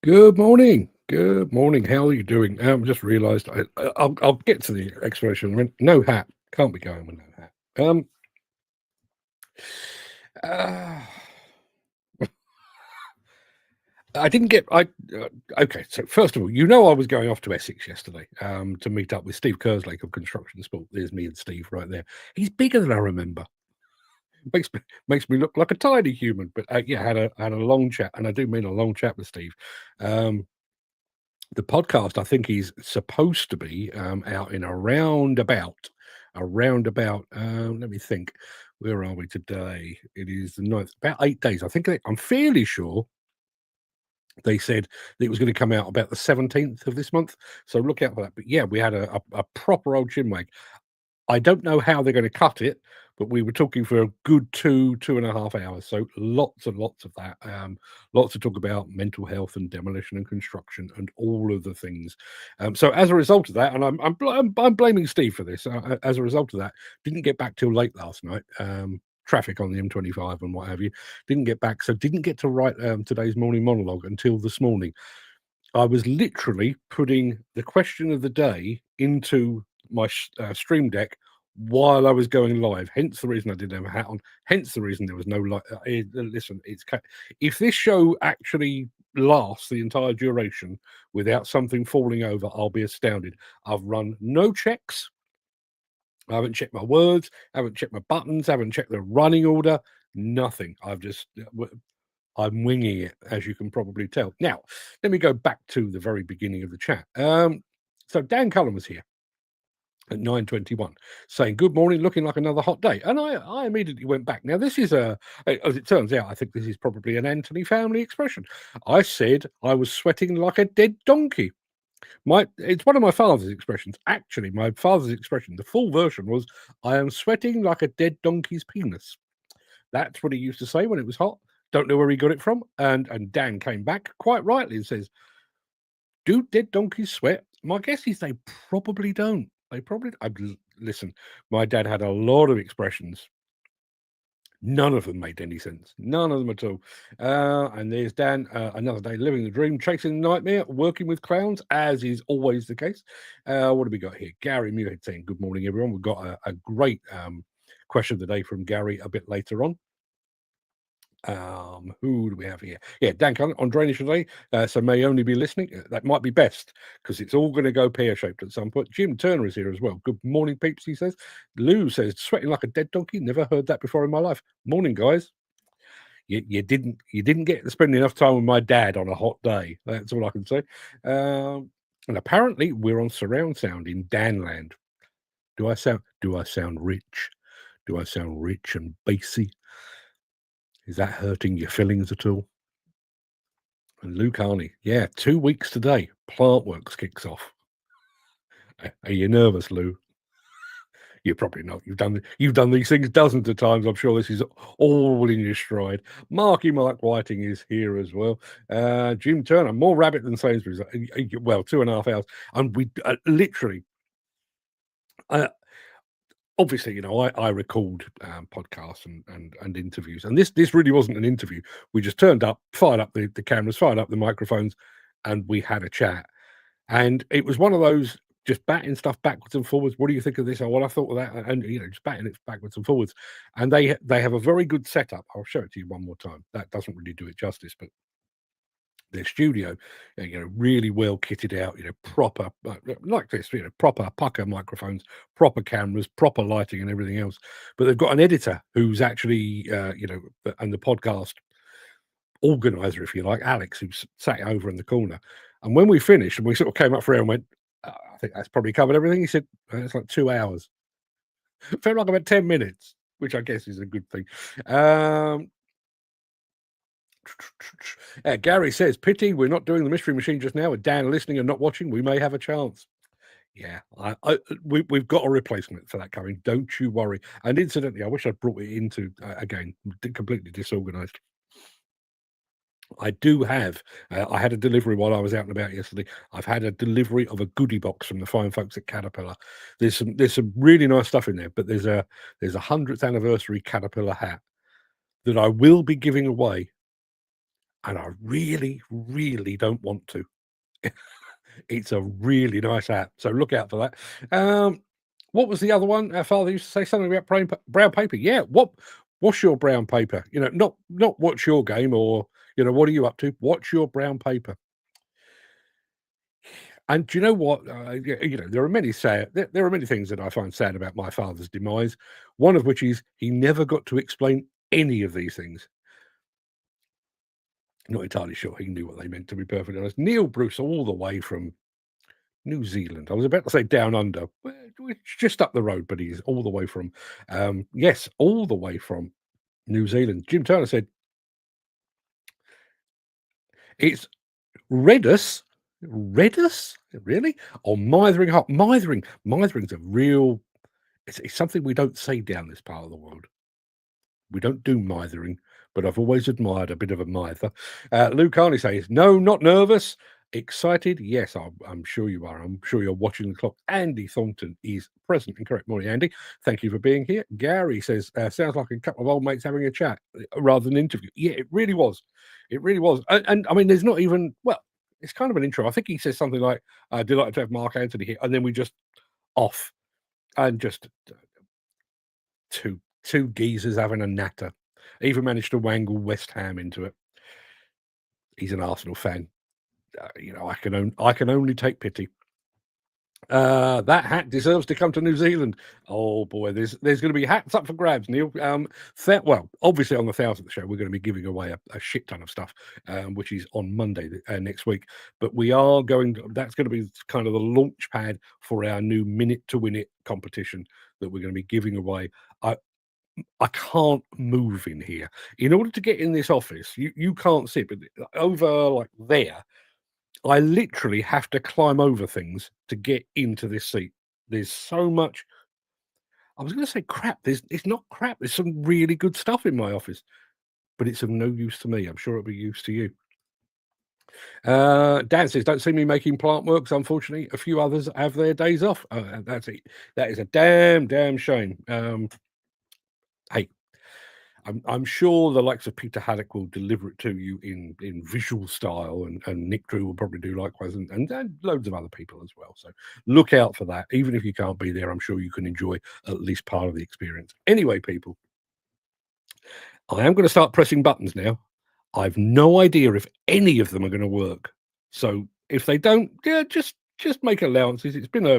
Good morning. Good morning. How are you doing? Just realised I'll get to the explanation in a minute. No hat. Can't be going with no hat. Uh, I didn't get. Okay. So first of all, I was going off to Essex yesterday to meet up with Steve Kerslake of Construction Sport. There's me and Steve right there. He's bigger than I remember. Makes me look like a tiny human. But yeah, had a long chat, and I do mean a long chat with Steve. Um, the podcast, I think, he's supposed to be out in around about. Let me think. Where are we today? It is the 9th, about 8 days. I'm fairly sure they said that it was going to come out about the 17th of this month. So look out for that. But yeah, we had a proper old chinwag. I don't know how they're going to cut it, but we were talking for a good 2.5 hours. So lots and lots of that. Lots to talk about mental health and demolition and construction and all of the things. So as a result of that, and I'm blaming Steve for this. As a result of that, didn't get back till late last night. Traffic on the M25 and what have you. Didn't get back, so didn't get to write today's morning monologue until this morning. I was literally putting the question of the day into my stream deck while I was going live. Hence the reason I didn't have a hat on. Hence the reason there was no light. Listen, if this show actually lasts the entire duration without something falling over, I'll be astounded. I've run no checks. I haven't checked my words. I haven't checked my buttons. I haven't checked the running order. Nothing. I'm winging it, as you can probably tell. Now, let me go back to the very beginning of the chat. So Dan Cullen was here at 9:21, saying, "Good morning, looking like another hot day." And I immediately went back. Now, this is as it turns out, I think this is probably an Anthony family expression. I said I was sweating like a dead donkey. It's one of my father's expressions. Actually, my father's expression, the full version was, "I am sweating like a dead donkey's penis." That's what he used to say when it was hot. Don't know where he got it from. And Dan came back quite rightly and says, "Do dead donkeys sweat?" My guess is they probably don't. Listen, my dad had a lot of expressions. None of them made any sense. None of them at all. And there's Dan, another day living the dream, chasing the nightmare, working with clowns, as is always the case. What have we got here? Gary Muirhead saying, "Good morning, everyone." We've got a great question of the day from Gary a bit later on. Who do we have here? Yeah, Dan Cullen on drainage today. So may only be listening. That might be best because it's all going to go pear-shaped at some point. Jim Turner is here as well. Good morning, peeps, he says. Lou says, "Sweating like a dead donkey. Never heard that before in my life." Morning, guys. You didn't get to spend enough time with my dad on a hot day. That's all I can say. And apparently we're on surround sound in Danland. Do I sound rich? Do I sound rich and bassy? Is that hurting your feelings at all? And Luke Carney, yeah, 2 weeks today, Plant Works kicks off. Are you nervous, Lou? You're probably not. You've done these things dozens of times. I'm sure this is all in your stride. Marky Mark Whiting is here as well. Jim Turner, more rabbit than Sainsbury's. Well, 2.5 hours, and we literally. Obviously, I record podcasts and interviews, and this really wasn't an interview. We just turned up, fired up the cameras, fired up the microphones, and we had a chat. And it was one of those just batting stuff backwards and forwards. What do you think of this? Or what I thought of that, and just batting it backwards and forwards. And they have a very good setup. I'll show it to you one more time. That doesn't really do it justice, but their studio, really well kitted out, proper like this, proper pucker microphones, proper cameras, proper lighting, and everything else. But they've got an editor who's actually, and the podcast organizer, if you like, Alex, who's sat over in the corner. And when we finished, and we sort of came up for air and went, "I think that's probably covered everything." He said, "It's like 2 hours." It felt like about 10 minutes, which I guess is a good thing. Gary says, "Pity we're not doing the mystery machine just now. With Dan listening and not watching, we may have a chance." Yeah, we've got a replacement for that coming. Don't you worry. And incidentally, I wish I'd brought it into again, completely disorganized. I do have. I had a delivery while I was out and about yesterday. I've had a delivery of a goodie box from the fine folks at Caterpillar. There's some really nice stuff in there, but there's a 100th anniversary Caterpillar hat that I will be giving away and I really, really don't want to. It's a really nice hat, so look out for that. What was the other one? Our father used to say something about brown paper. Yeah, what's your brown paper? Not what's your game, or what are you up to? What's your brown paper? And do you know what? There are there are many things that I find sad about my father's demise. One of which is he never got to explain any of these things. Not entirely sure he knew what they meant, to be perfectly honest. Neil Bruce, all the way from New Zealand. I was about to say down under. Well, it's just up the road, but he's all the way from, yes, all the way from New Zealand. Jim Turner said, it's Redus. Redus? Really? Or Mithering Hut. Mithering's a real, it's something we don't say down this part of the world. We don't do mithering, but I've always admired a bit of a mither. Lou Carney says, no, not nervous. Excited? Yes, I'm sure you are. I'm sure you're watching the clock. Andy Thornton is present and correct. Morning, Andy. Thank you for being here. Gary says, sounds like a couple of old mates having a chat rather than an interview. Yeah, it really was. It really was. And I mean, there's not even, well, it's kind of an intro. I think he says something like, delighted to have Mark Anthony here. And then we just off and just two geezers having a natter. Even managed to wangle West Ham into it. He's an Arsenal fan. I can only take pity. That hat deserves to come to New Zealand. Oh boy, there's going to be hats up for grabs, Neil. Well, obviously on the 1000th show, we're going to be giving away a shit ton of stuff, which is on Monday next week. But we are that's going to be kind of the launch pad for our new Minute to Win It competition that we're going to be giving away. I can't move in here. In order to get in this office, you can't sit, but over like there, I literally have to climb over things to get into this seat. There's so much. I was going to say crap. It's not crap. There's some really good stuff in my office, but it's of no use to me. I'm sure it'll be use to you. Dan says, don't see me making plant works. Unfortunately, a few others have their days off. That's it. That is a damn shame. Hey, I'm sure the likes of Peter Haddock will deliver it to you in visual style, and Nick Drew will probably do likewise, and loads of other people as well. So look out for that. Even if you can't be there, I'm sure you can enjoy at least part of the experience. Anyway, people, I am going to start pressing buttons now. I've no idea if any of them are going to work. So if they don't, yeah, just make allowances. It's been a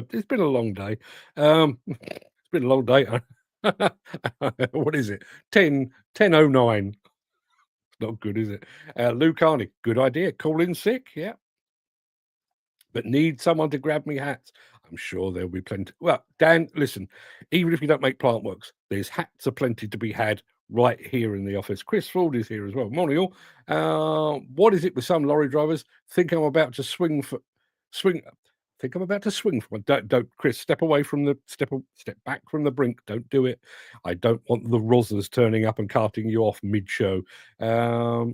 long day. It's been a long day. What is it? 10:09. Not good, is it? Lou Carney, good idea. Call in sick, yeah. But need someone to grab me hats. I'm sure there'll be plenty. Well, Dan, listen, even if you don't make plant works, there's hats aplenty to be had right here in the office. Chris Ford is here as well. Morning all. What is it with some lorry drivers? Think I'm about to swing. Think I'm about to swing from one. Don't, Chris, step away from the step back from the brink. Don't do it. I don't want the Rozzers turning up and carting you off mid-show. There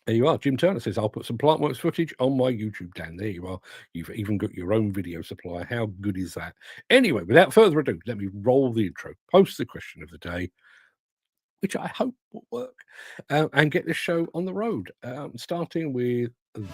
you are. Jim Turner says, I'll put some Plantworks footage on my YouTube, Dan. There you are. You've even got your own video supplier. How good is that? Anyway, without further ado, let me roll the intro, post the question of the day, which I hope will work, and get this show on the road, starting with this.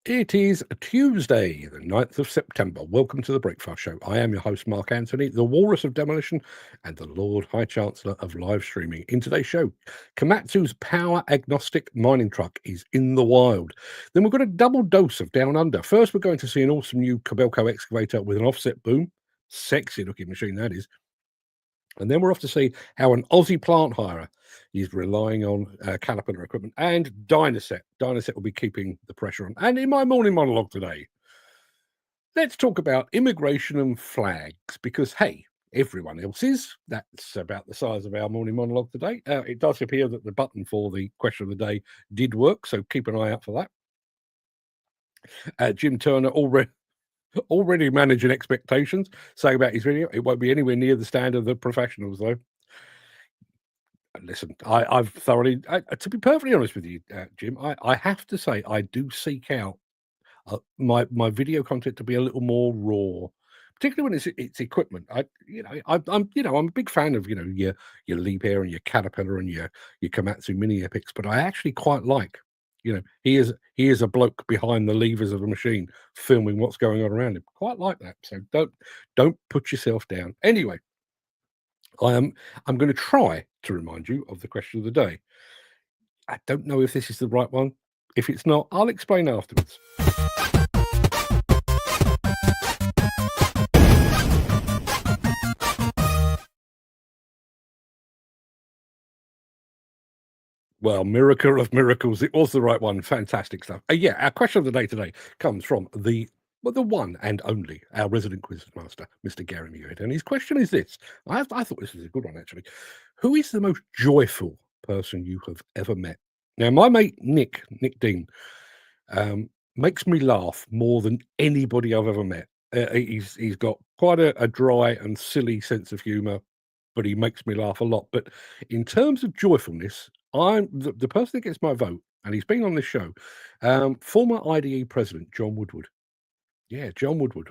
It is Tuesday, the 9th of September. Welcome to the Breakfast Show. I am your host, Mark Anthony, the Walrus of Demolition and the Lord High Chancellor of live streaming. In today's show, Komatsu's power agnostic mining truck is in the wild. Then we've got a double dose of Down Under. First, we're going to see an awesome new Kobelco excavator with an offset boom. Sexy looking machine, that is. And then we're off to see how an Aussie plant hirer is relying on Caterpillar equipment and Dynaset. Dynaset will be keeping the pressure on. And in my morning monologue today, Let's talk about immigration and flags because, hey, everyone else is. That's about the size of our morning monologue today. It does appear that the button for the question of the day did work, so keep an eye out for that. Jim Turner already managing expectations, saying about his video, it won't be anywhere near the standard of the professionals, though. Listen, I've thoroughly, to be perfectly honest with you, Jim, I have to say I do seek out my video content to be a little more raw, particularly when it's equipment. I'm a big fan of your Liebherr and your Caterpillar and your Komatsu mini epics, but I actually quite like he is a bloke behind the levers of a machine filming what's going on around him. Quite like that. So don't put yourself down. Anyway, I'm going to try to remind you of the question of the day. I don't know if this is the right one. If it's not, I'll explain afterwards. Well, miracle of miracles, it was the right one. Fantastic stuff. Yeah, our question of the day today comes from the one and only, our resident quiz master, Mr. Gary Muirhead. And his question is this. I thought this was a good one, actually. Who is the most joyful person you have ever met? Now, my mate, Nick Dean, makes me laugh more than anybody I've ever met. He's got quite a dry and silly sense of humour, but he makes me laugh a lot. But in terms of joyfulness, I'm the person that gets my vote, and he's been on this show, former IDE president, John Woodward. Yeah, John Woodward.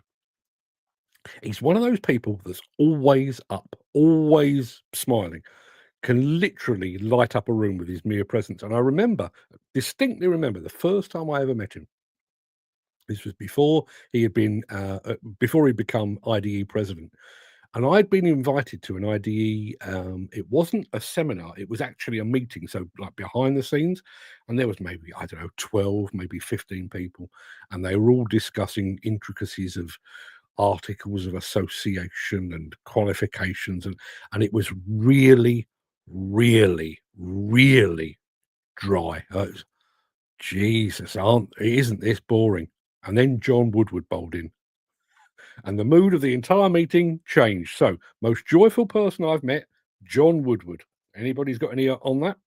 He's one of those people that's always up, always smiling, can literally light up a room with his mere presence. And I distinctly remember the first time I ever met him. This was before he'd become IDE president. And I'd been invited to an IDE. It wasn't a seminar, it was actually a meeting. So, like behind the scenes, and there was maybe, 12, maybe 15 people, and they were all discussing intricacies of articles of association and qualifications. And it was really, really, really dry. Jesus, isn't this boring? And then John Woodward bowled in. And the mood of the entire meeting changed. So, most joyful person I've met, John Woodward. Anybody's got any on that?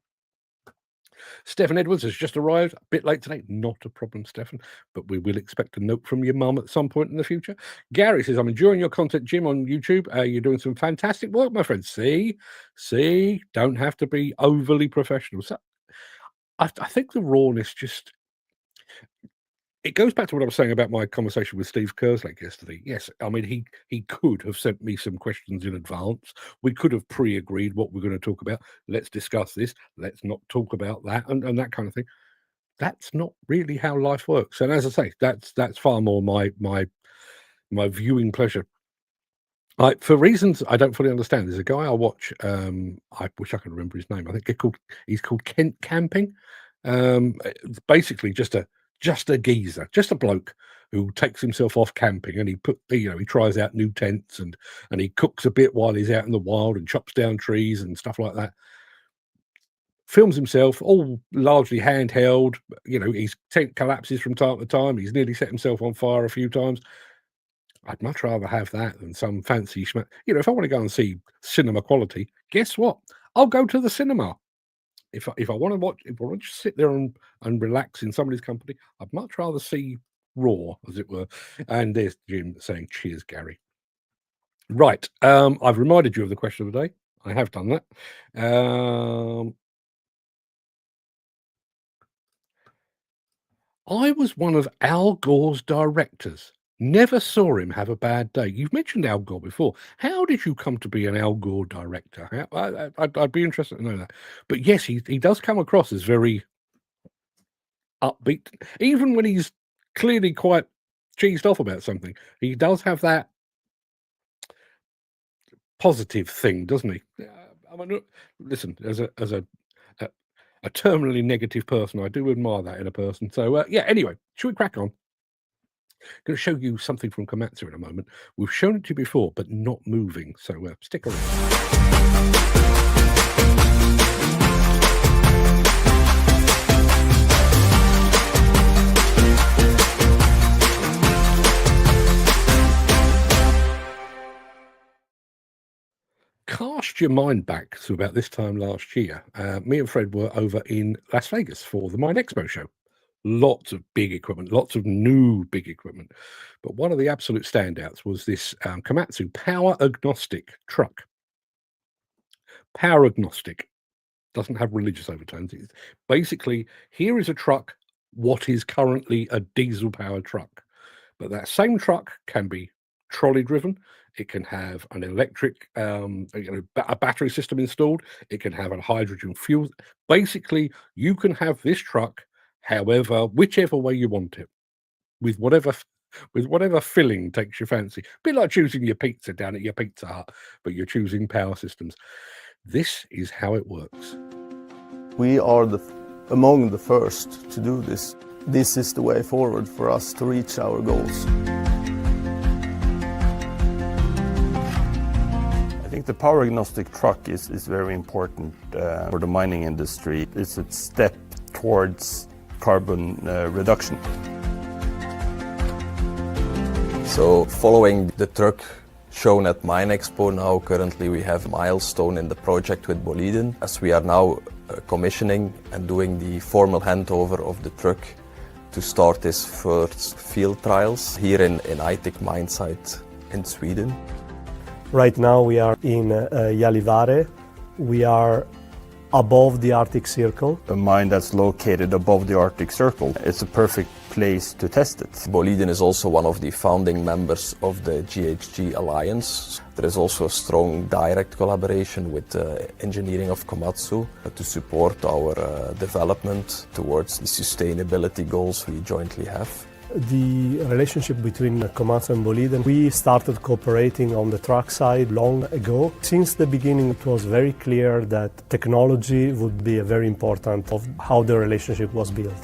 Stephen Edwards has just arrived. A bit late today. Not a problem, Stephen. But we will expect a note from your mum at some point in the future. Gary says, I'm enjoying your content, Jim, on YouTube. You're doing some fantastic work, my friend. See, don't have to be overly professional. So, I think the rawness just... It goes back to what I was saying about my conversation with Steve Kerslake yesterday. Yes, I mean, he could have sent me some questions in advance. We could have pre-agreed what we're going to talk about. Let's discuss this. Let's not talk about that, and that kind of thing. That's not really how life works. And as I say, that's far more my viewing pleasure. For reasons I don't fully understand, there's a guy I watch. I wish I could remember his name. I think he's called Kent Camping. It's basically just a geezer, just a bloke who takes himself off camping, and he tries out new tents and he cooks a bit while he's out in the wild and chops down trees and stuff like that. Films himself, all largely handheld. His tent collapses from time to time. He's nearly set himself on fire a few times. I'd much rather have that than some fancy schmack. If I want to go and see cinema quality, guess what? I'll go to the cinema. If I want to watch, if I want to just sit there and relax in somebody's company, I'd much rather see raw, as it were. And there's Jim saying, cheers, Gary. Right. I've reminded you of the question of the day. I have done that. I was one of Al Gore's directors. Never saw him have a bad day. You've mentioned Al Gore before. How did you come to be an Al Gore director? I'd be interested to know that. But yes, he does come across as very upbeat. Even when he's clearly quite cheesed off about something, he does have that positive thing, doesn't he? Listen, as a terminally negative person, I do admire that in a person. So, anyway, should we crack on? I'm going to show you something from Komatsu in a moment. We've shown it to you before, but not moving. So stick around. cast your mind back to about this time last year. Me and Fred were over in Las Vegas for the Mine Expo show. Lots of big equipment, lots of new big equipment. But one of the absolute standouts was this Komatsu power agnostic truck. Power agnostic, doesn't have religious overtones. It's basically, here is a truck, what is currently a diesel powered truck. But that same truck can be trolley driven. It can have an electric, a battery system installed. It can have a hydrogen fuel. Basically, you can have this truck whichever way you want it, with whatever filling takes your fancy. A bit like choosing your pizza down at your Pizza Hut, but you're choosing power systems. This is how it works. We are among the first to do this. This is the way forward for us to reach our goals. I think the power agnostic truck is very important for the mining industry. It's a step towards carbon reduction. So following the truck shown at Mine Expo now, currently we have a milestone in the project with Boliden, as we are now commissioning and doing the formal handover of the truck to start his first field trials here in Aitik mine site in Sweden. Right now we are in Gällivare. We are above the Arctic Circle. A mine that's located above the Arctic Circle. It's a perfect place to test it. Boliden is also one of the founding members of the GHG Alliance. There is also a strong direct collaboration with the engineering of Komatsu to support our development towards the sustainability goals we jointly have. The relationship between Komatsu and Boliden, we started cooperating on the truck side long ago. Since the beginning it was very clear that technology would be a very important of how the relationship was built.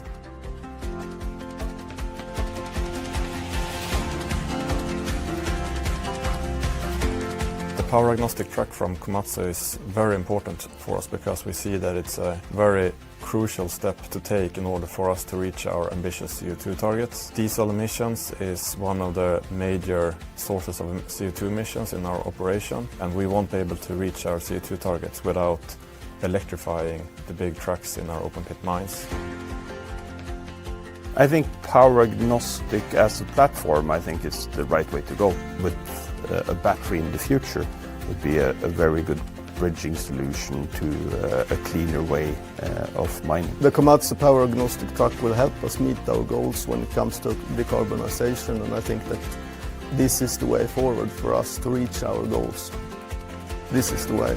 The power agnostic truck from Komatsu is very important for us because we see that it's a very crucial step to take in order for us to reach our ambitious CO2 targets. Diesel emissions is one of the major sources of CO2 emissions in our operation, and we won't be able to reach our CO2 targets without electrifying the big trucks in our open pit mines. I think power agnostic as a platform, I think is the right way to go. With a battery in the future would be a very good bridging solution to a cleaner way of mining. The Komatsu power agnostic truck will help us meet our goals when it comes to decarbonization, and I think that this is the way forward for us to reach our goals. This is the way.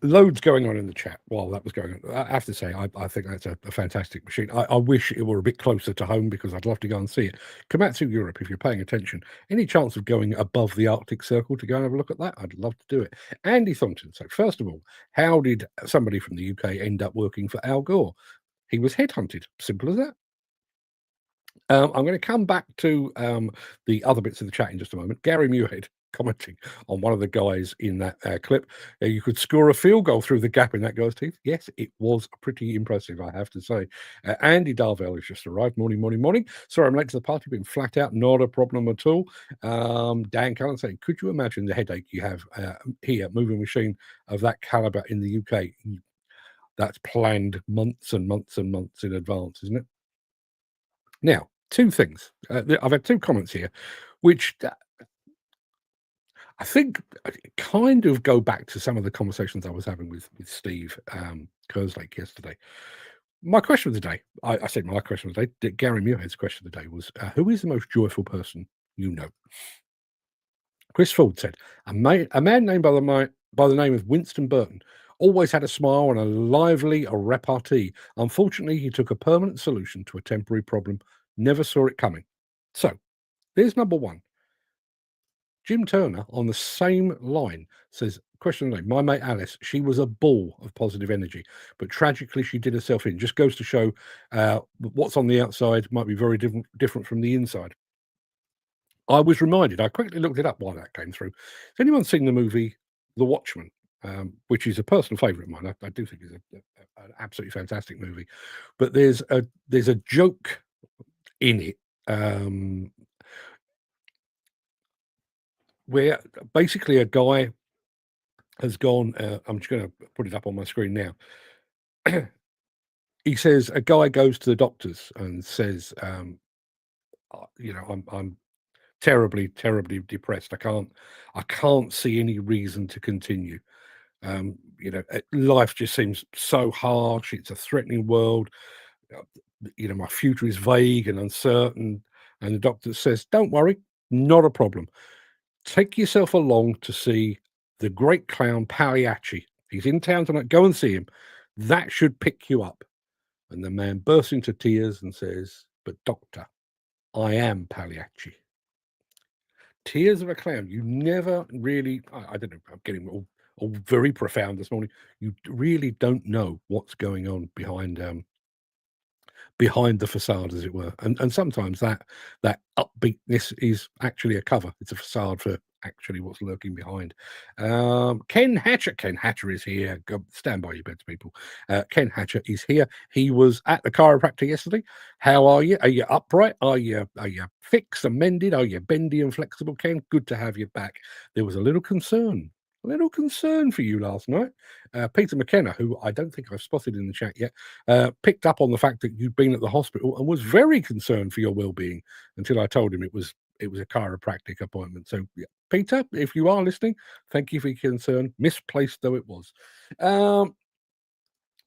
Loads going on in the chat while that was going on. I have to say, I think that's a fantastic machine. I wish it were a bit closer to home because I'd love to go and see it. Komatsu Europe, if you're paying attention, any chance of going above the Arctic Circle to go and have a look at that? I'd love to do it. Andy Thornton. So first of all, how did somebody from the UK end up working for Al Gore? He was headhunted. Simple as that. I'm going to come back to the other bits of the chat in just a moment. Gary Muirhead commenting on one of the guys in that clip. You could score a field goal through the gap in that guy's teeth. Yes, it was pretty impressive, I have to say. Andy Darvell has just arrived. Morning. Sorry, I'm late to the party. Been flat out. Not a problem at all. Dan Cullen saying, could you imagine the headache you have here, moving a machine of that caliber in the UK? That's planned months and months and months in advance, isn't it? Now, two things. I've had two comments here, which I think kind of go back to some of the conversations I was having with Steve Kerslake yesterday. My question of the day, I said my question of the day, Gary Muirhead's question of the day was, who is the most joyful person you know? Chris Ford said, a man named by the name of Winston Burton always had a smile and a lively repartee. Unfortunately, he took a permanent solution to a temporary problem. Never saw it coming. So, there's number one. Jim Turner, on the same line, says, question of the day, my mate Alice, she was a ball of positive energy, but tragically she did herself in. Just goes to show what's on the outside might be very different from the inside. I was reminded, I quickly looked it up while that came through. Has anyone seen the movie The Watchmen which is a personal favourite of mine. I do think it's an absolutely fantastic movie. But there's a joke in it where basically a guy has gone. I'm just going to put it up on my screen now. He says a guy goes to the doctors and says, I'm terribly, terribly depressed. I can't see any reason to continue. Life just seems so harsh. It's a threatening world. My future is vague and uncertain. And the doctor says, don't worry, not a problem. Take yourself along to see the great clown Pagliacci. He's in town tonight. Go and see him. That should pick you up. And the man bursts into tears and says, but doctor, I am Pagliacci. Tears of a clown. You never really, I don't know, I'm getting all very profound this morning. You really don't know what's going on behind the facade, as it were. And sometimes that upbeatness is actually a cover. It's a facade for actually what's lurking behind. Ken Hatcher is here. Go, stand by your beds, people. Ken Hatcher is here. He was at the chiropractor yesterday. How are you? Are you upright? Are you fixed and mended? Are you bendy and flexible, Ken? Good to have you back. There was a little concern for you last night. Peter McKenna, who I don't think I've spotted in the chat yet, picked up on the fact that you'd been at the hospital and was very concerned for your well-being until I told him it was a chiropractic appointment. So, yeah, Peter, if you are listening, thank you for your concern, misplaced though it was.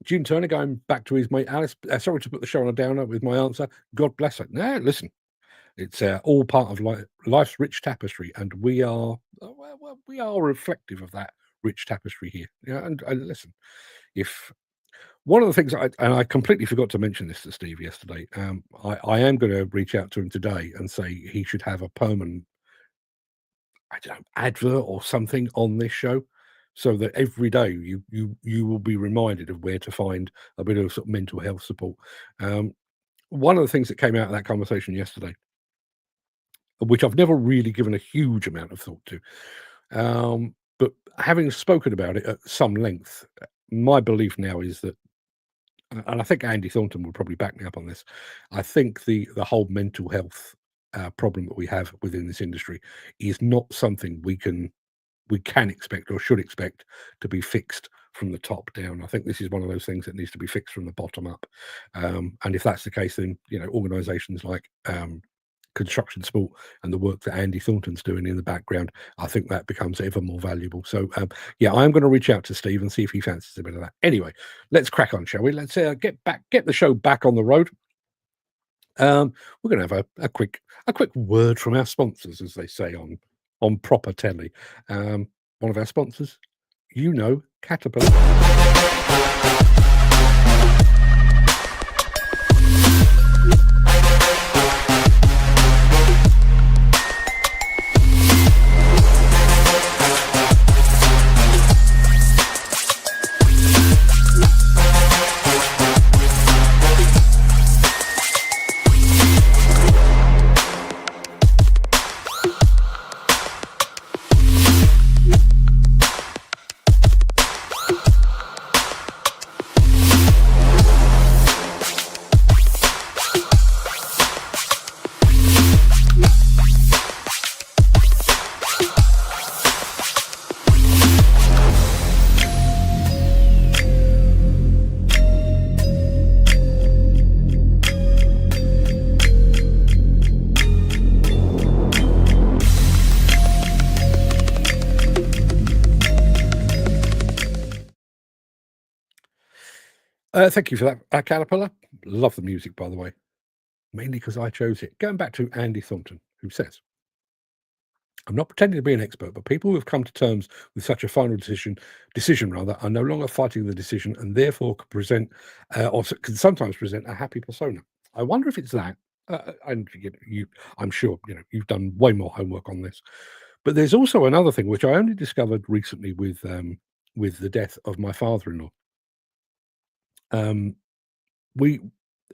June Turner going back to his mate Alice. Sorry to put the show on a downer with my answer. God bless her. No, listen. It's all part of life's rich tapestry, and we are reflective of that rich tapestry here. Yeah, and listen, if one of the things I completely forgot to mention this to Steve yesterday, I am going to reach out to him today and say he should have a permanent, I don't know, advert or something on this show, so that every day you will be reminded of where to find a bit of sort of mental health support. One of the things that came out of that conversation yesterday, which I've never really given a huge amount of thought to. But having spoken about it at some length, my belief now is that, and I think Andy Thornton will probably back me up on this, I think the whole mental health problem that we have within this industry is not something we can expect or should expect to be fixed from the top down. I think this is one of those things that needs to be fixed from the bottom up. And if that's the case, then organizations like Construction Sport and the work that Andy Thornton's doing in the background, I think that becomes ever more valuable. So yeah, I'm going to reach out to Steve and see if he fancies a bit of that. Anyway, let's crack on, shall we? Let's get the show back on the road. We're going to have a quick word from our sponsors, as they say on proper telly. One of our sponsors, Caterpillar. Thank you for that, Caterpillar. Love the music, by the way, mainly because I chose it. Going back to Andy Thornton, who says, I'm not pretending to be an expert, but people who have come to terms with such a final decision are no longer fighting the decision and therefore can sometimes present a happy persona. I wonder if it's that. And I'm sure you've done way more homework on this. But there's also another thing which I only discovered recently with the death of my father-in-law.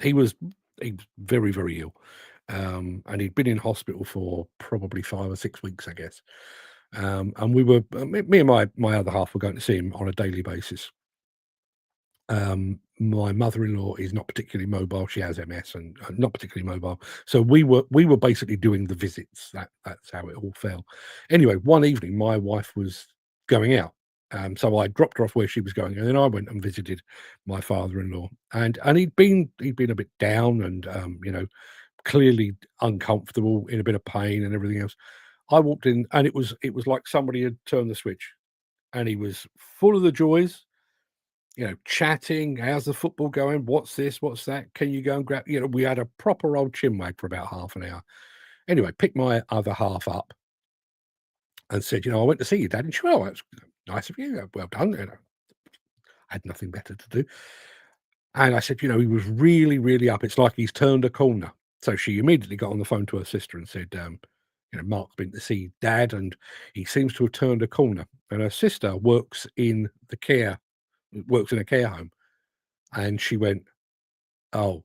He was very, very ill, and he'd been in hospital for probably 5 or 6 weeks, I guess. And we were, me and my other half were going to see him on a daily basis. My mother-in-law is not particularly mobile. She has MS and not particularly mobile. So we were basically doing the visits. That's how it all fell. Anyway, one evening my wife was going out. So I dropped her off where she was going, and then I went and visited my father-in-law. And he'd been a bit down and clearly uncomfortable, in a bit of pain and everything else. I walked in, and it was like somebody had turned the switch, and he was full of the joys. Chatting, how's the football going? What's this? What's that? Can you go and grab? We had a proper old chinwag for about half an hour. Anyway, picked my other half up and said, I went to see you, Dad. And she went, oh, that's nice of you. Well done. I had nothing better to do. And I said, he was really, really up. It's like he's turned a corner. So she immediately got on the phone to her sister and said, Mark's been to see Dad, and he seems to have turned a corner. And her sister works in a care home. And she went, oh,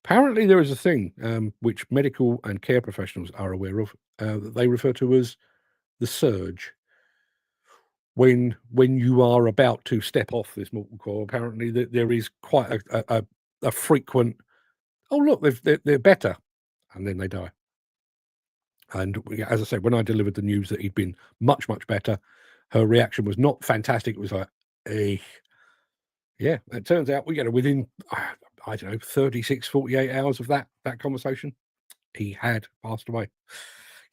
apparently there is a thing which medical and care professionals are aware of that they refer to as the surge. When you are about to step off this mortal coil, apparently there is quite a frequent, oh look, they're better, and then they die. And as I said, when I delivered the news that he'd been much, much better, her reaction was not fantastic. It was like, yeah. It turns out within 36, 48 hours of that conversation, he had passed away.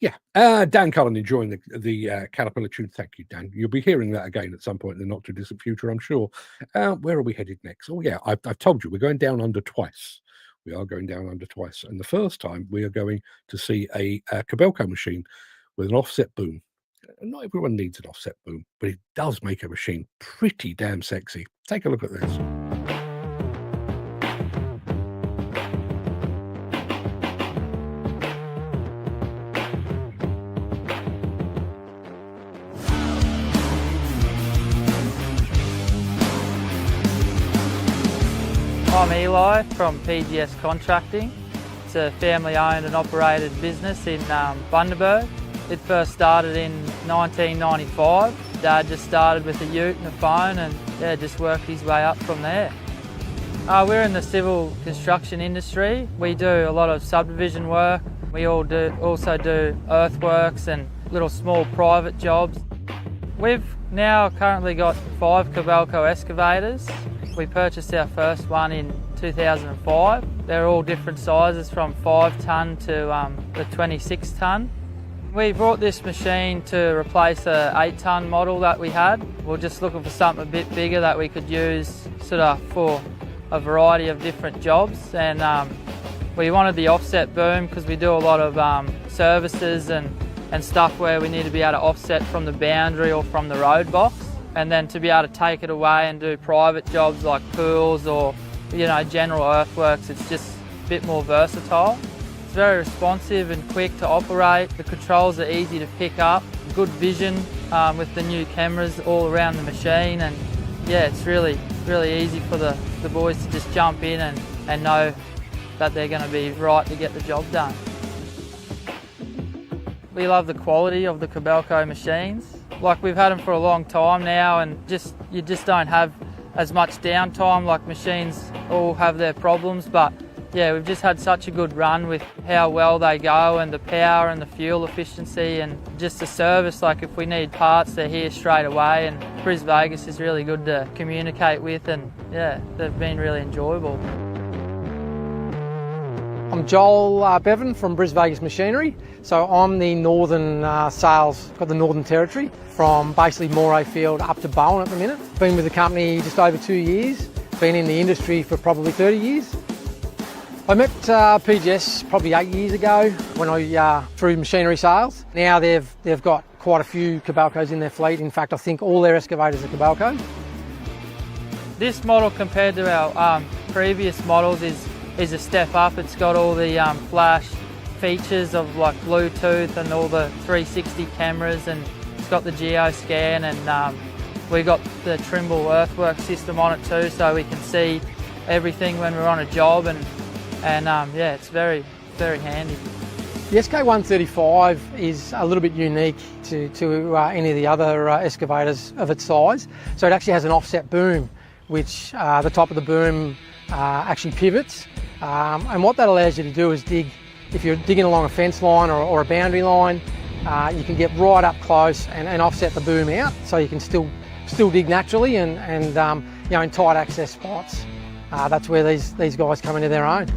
Yeah. Dan Cullen enjoying the Caterpillar tune. Thank you, Dan. You'll be hearing that again at some point in the not too distant future, I'm sure. Where are we headed next? Oh yeah, I've told you we're going down under twice. We are going down under twice, and the first time we are going to see a Kobelco machine with an offset boom. Not everyone needs an offset boom, but it does make a machine pretty damn sexy. Take a look at this. I'm Eli from PGS Contracting. It's a family-owned and operated business in Bundaberg. It first started in 1995. Dad just started with a ute and a phone and just worked his way up from there. We're in the civil construction industry. We do a lot of subdivision work. We also do earthworks and little small private jobs. We've now currently got 5 Kobelco excavators. We purchased our first one in 2005. They're all different sizes from 5 tonne to the 26 tonne. We brought this machine to replace a 8 tonne model that we had. We're just looking for something a bit bigger that we could use sort of for a variety of different jobs. And we wanted the offset boom because we do a lot of services and stuff where we need to be able to offset from the boundary or from the road box. And then to be able to take it away and do private jobs like pools or general earthworks, it's just a bit more versatile. It's very responsive and quick to operate. The controls are easy to pick up, good vision with the new cameras all around the machine, and yeah, it's really easy for the boys to just jump in and know that they're going to be right to get the job done. We love the quality of the Kobelco machines. Like, we've had them for a long time now, and you just don't have as much downtime. Like, machines all have their problems, but yeah, we've just had such a good run with how well they go and the power and the fuel efficiency and just the service. Like, if we need parts, they're here straight away, and Bris Vegas is really good to communicate with, and yeah, they've been really enjoyable. I'm Joel Bevan from Bris Vegas Machinery. So I'm the northern sales, got the Northern Territory, from basically Morayfield up to Bowen at the minute. Been with the company just over 2 years, been in the industry for probably 30 years. I met PGS probably 8 years ago when I through machinery sales. Now they've got quite a few Kobelcos in their fleet. In fact, I think all their excavators are Kobelco. This model compared to our previous models is a step up. It's got all the flash features of like Bluetooth and all the 360 cameras, and it's got the geo-scan, and we got the Trimble earthwork system on it too, so we can see everything when we're on a job, and yeah, it's very, very handy. The SK135 is a little bit unique to any of the other excavators of its size. So it actually has an offset boom, which the top of the boom actually pivots. And what that allows you to do is dig, if you're digging along a fence line or a boundary line, you can get right up close and offset the boom out, so you can still dig naturally and you know, in tight access spots. That's where these guys come into their own.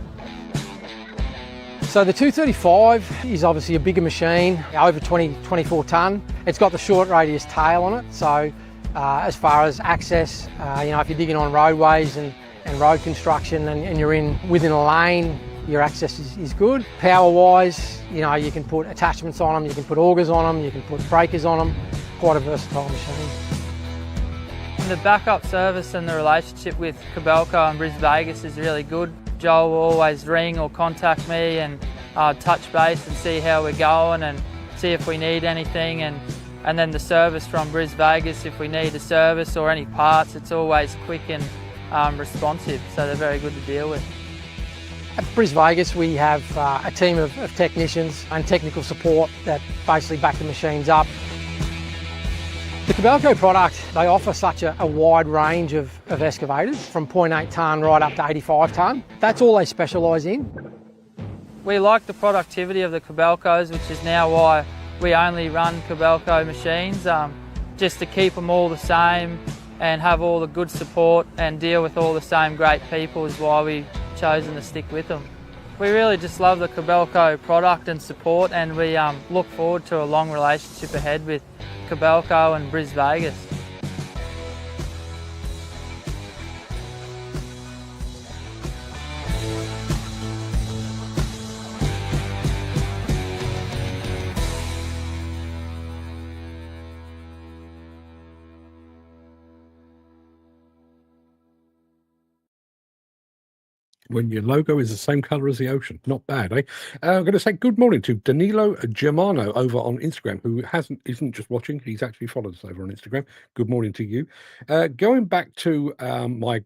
So the 235 is obviously a bigger machine, over 24 tonne. It's got the short radius tail on it, so as far as access, you know, if you're digging on roadways and road construction and you're within a lane, your access is good. Power wise, you know, you can put attachments on them, you can put augers on them, you can put breakers on them. Quite a versatile machine. The backup service and the relationship with Kobelco and Bris Vegas is really good. Joel will always ring or contact me and touch base and see how we're going and see if we need anything. And then the service from Bris Vegas, if we need a service or any parts, it's always quick and responsive, so they're very good to deal with. At Bris Vegas we have a team of technicians and technical support that basically back the machines up. The Kobelco product, they offer such a wide range of excavators, from 0.8 tonne right up to 85 tonne. That's all they specialise in. We like the productivity of the Kobelcos, which is now why we only run Kobelco machines, just to keep them all the same and have all the good support and deal with all the same great people is why we've chosen to stick with them. We really just love the Kobelco product and support, and we look forward to a long relationship ahead with Kobelco and Bris Vegas. When your logo is the same colour as the ocean. Not bad, eh? I'm going to say good morning to Danilo Germano over on Instagram, who isn't just watching, he's actually followed us over on Instagram. Good morning to you. Going back to my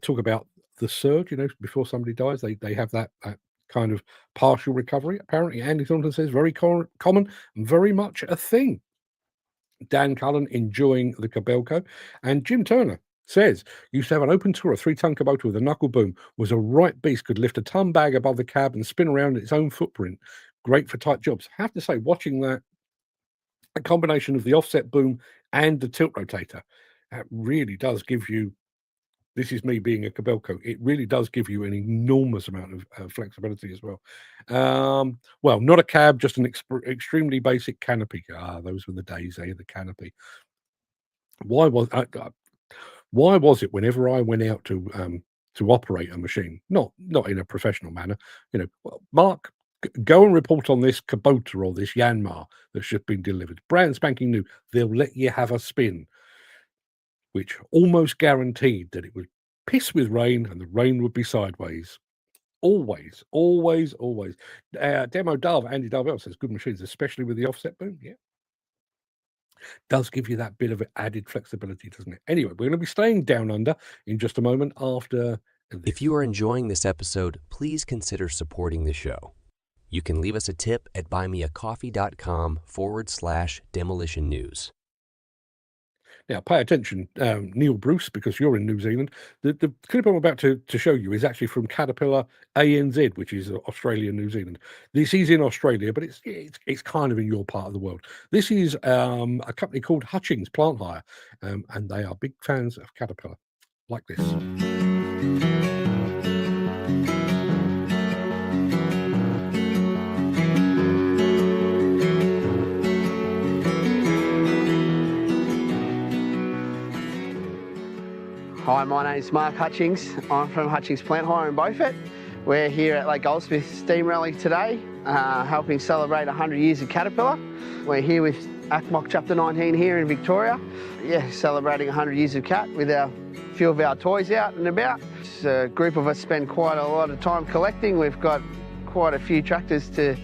talk about the surge, you know, before somebody dies, they have that kind of partial recovery. Apparently, Andy Thornton says very common, very much a thing. Dan Cullen enjoying the Kobelco, and Jim Turner says, used to have an open tour, a 3-tonne Kubota with a knuckle boom, was a right beast, could lift a ton bag above the cab and spin around its own footprint. Great for tight jobs. I have to say, watching that, a combination of the offset boom and the tilt rotator, that really does give you, this is me being a Kobelco, it really does give you an enormous amount of flexibility as well. Well, not a cab, just an extremely basic canopy. Those were the days, the canopy. Why was it whenever I went out to operate a machine, not in a professional manner, you know, well, Mark, go and report on this Kubota or this Yanmar that's just been delivered, brand spanking new. They'll let you have a spin, which almost guaranteed that it would piss with rain and the rain would be sideways. Always. Demo Dove, Andy Darvell says good machines, especially with the offset boom. Yeah. Does give you that bit of added flexibility, doesn't it? Anyway, we're going to be staying down under in just a moment after this. If you are enjoying this episode, please consider supporting the show. You can leave us a tip at buymeacoffee.com/demolition news. Now, pay attention, Neil Bruce, because you're in New Zealand. The clip I'm about to show you is actually from Caterpillar ANZ, which is Australia, New Zealand. This is in Australia, but it's kind of in your part of the world. This is a company called Hutchings Plant Hire, and they are big fans of Caterpillar, like this. Hi, my name's Mark Hutchings. I'm from Hutchings Plant Hire in Beaufort. We're here at Lake Goldsmith Steam Rally today, helping celebrate 100 years of Caterpillar. We're here with ACMOC Chapter 19 here in Victoria. Yeah, celebrating 100 years of Cat with a few of our toys out and about. A group of us spend quite a lot of time collecting. We've got quite a few tractors to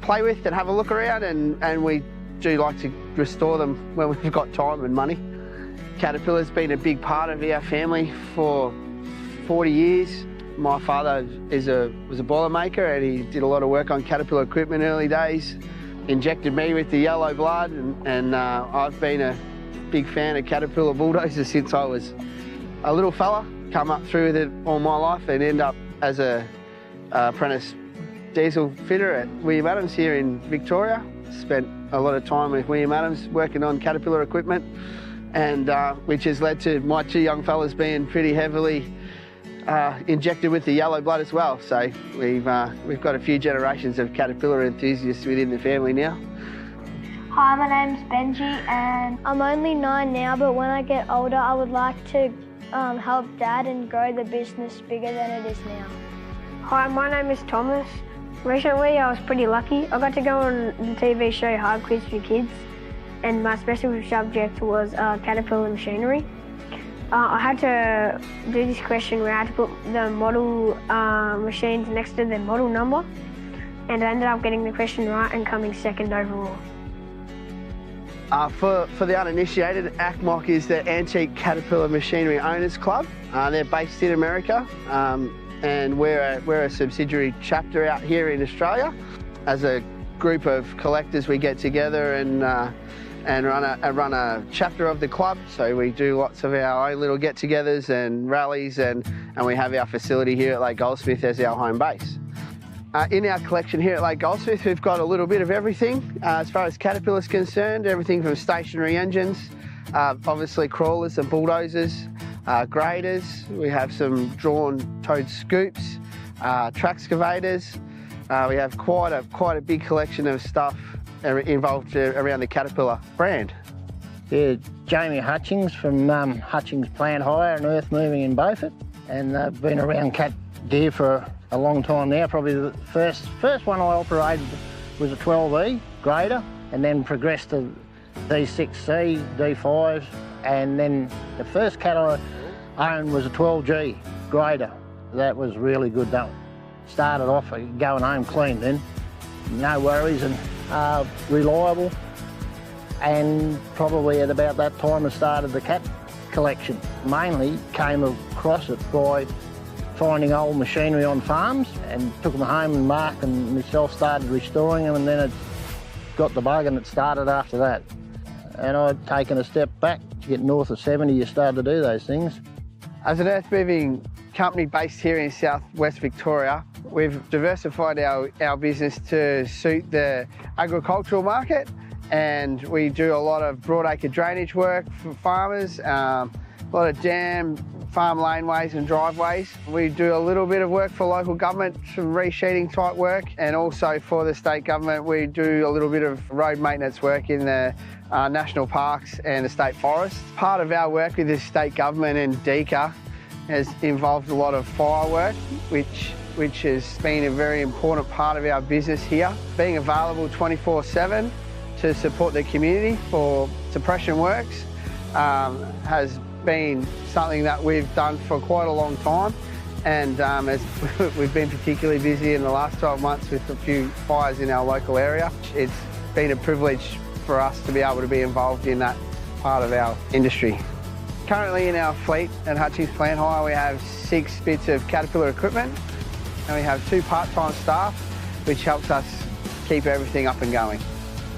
play with and have a look around, and we do like to restore them when we've got time and money. Caterpillar's been a big part of our family for 40 years. My father was a boiler maker, and he did a lot of work on Caterpillar equipment early days. Injected me with the yellow blood, and I've been a big fan of Caterpillar bulldozers since I was a little fella. Come up through with it all my life and end up as a apprentice diesel fitter at William Adams here in Victoria. Spent a lot of time with William Adams working on Caterpillar equipment, and which has led to my two young fellas being pretty heavily injected with the yellow blood as well. So we've got a few generations of Caterpillar enthusiasts within the family now. Hi, my name's Benji and I'm only 9 now, but when I get older I would like to help Dad and grow the business bigger than it is now. Hi, my name is Thomas. Recently I was pretty lucky. I got to go on the TV show Hard Quiz for Kids, and my special subject was Caterpillar machinery. I had to do this question where I had to put the model machines next to the model number, and I ended up getting the question right and coming second overall. For the uninitiated, ACMOC is the Antique Caterpillar Machinery Owners Club. They're based in America, and we're a subsidiary chapter out here in Australia. As a group of collectors, we get together and run a chapter of the club. So we do lots of our own little get-togethers and rallies, and we have our facility here at Lake Goldsmith as our home base. In our collection here at Lake Goldsmith, we've got a little bit of everything. As far as Caterpillar is concerned, everything from stationary engines, obviously crawlers and bulldozers, graders. We have some drawn towed scoops, traxcavators. We have quite a big collection of stuff involved around the Caterpillar brand. Yeah, Jamie Hutchings from Hutchings Plant Hire and Earth Moving in Beaufort, and I've been around cat gear for a long time now. Probably the first one I operated was a 12E grader, and then progressed to D6C, D5s, and then the first cat I owned was a 12G grader. That was really good. That started off going home clean then, no worries, and reliable. And probably at about that time I started the cat collection. Mainly came across it by finding old machinery on farms, and took them home, and Mark and myself started restoring them, and then it got the bug and it started after that. And I'd taken a step back. To get north of 70, you start to do those things. As an earth moving company based here in southwest Victoria, we've diversified our business to suit the agricultural market, and we do a lot of broadacre drainage work for farmers, a lot of dam, farm laneways and driveways. We do a little bit of work for local government, some resheeting type work, and also for the state government we do a little bit of road maintenance work in the national parks and the state forests. Part of our work with the state government and DECA has involved a lot of fire work, which has been a very important part of our business here. Being available 24/7 to support the community for suppression works has been something that we've done for quite a long time, and as we've been particularly busy in the last 12 months with a few fires in our local area. It's been a privilege for us to be able to be involved in that part of our industry. Currently in our fleet at Hutchings Plant Hire we have 6 bits of Caterpillar equipment, and we have 2 part-time staff, which helps us keep everything up and going.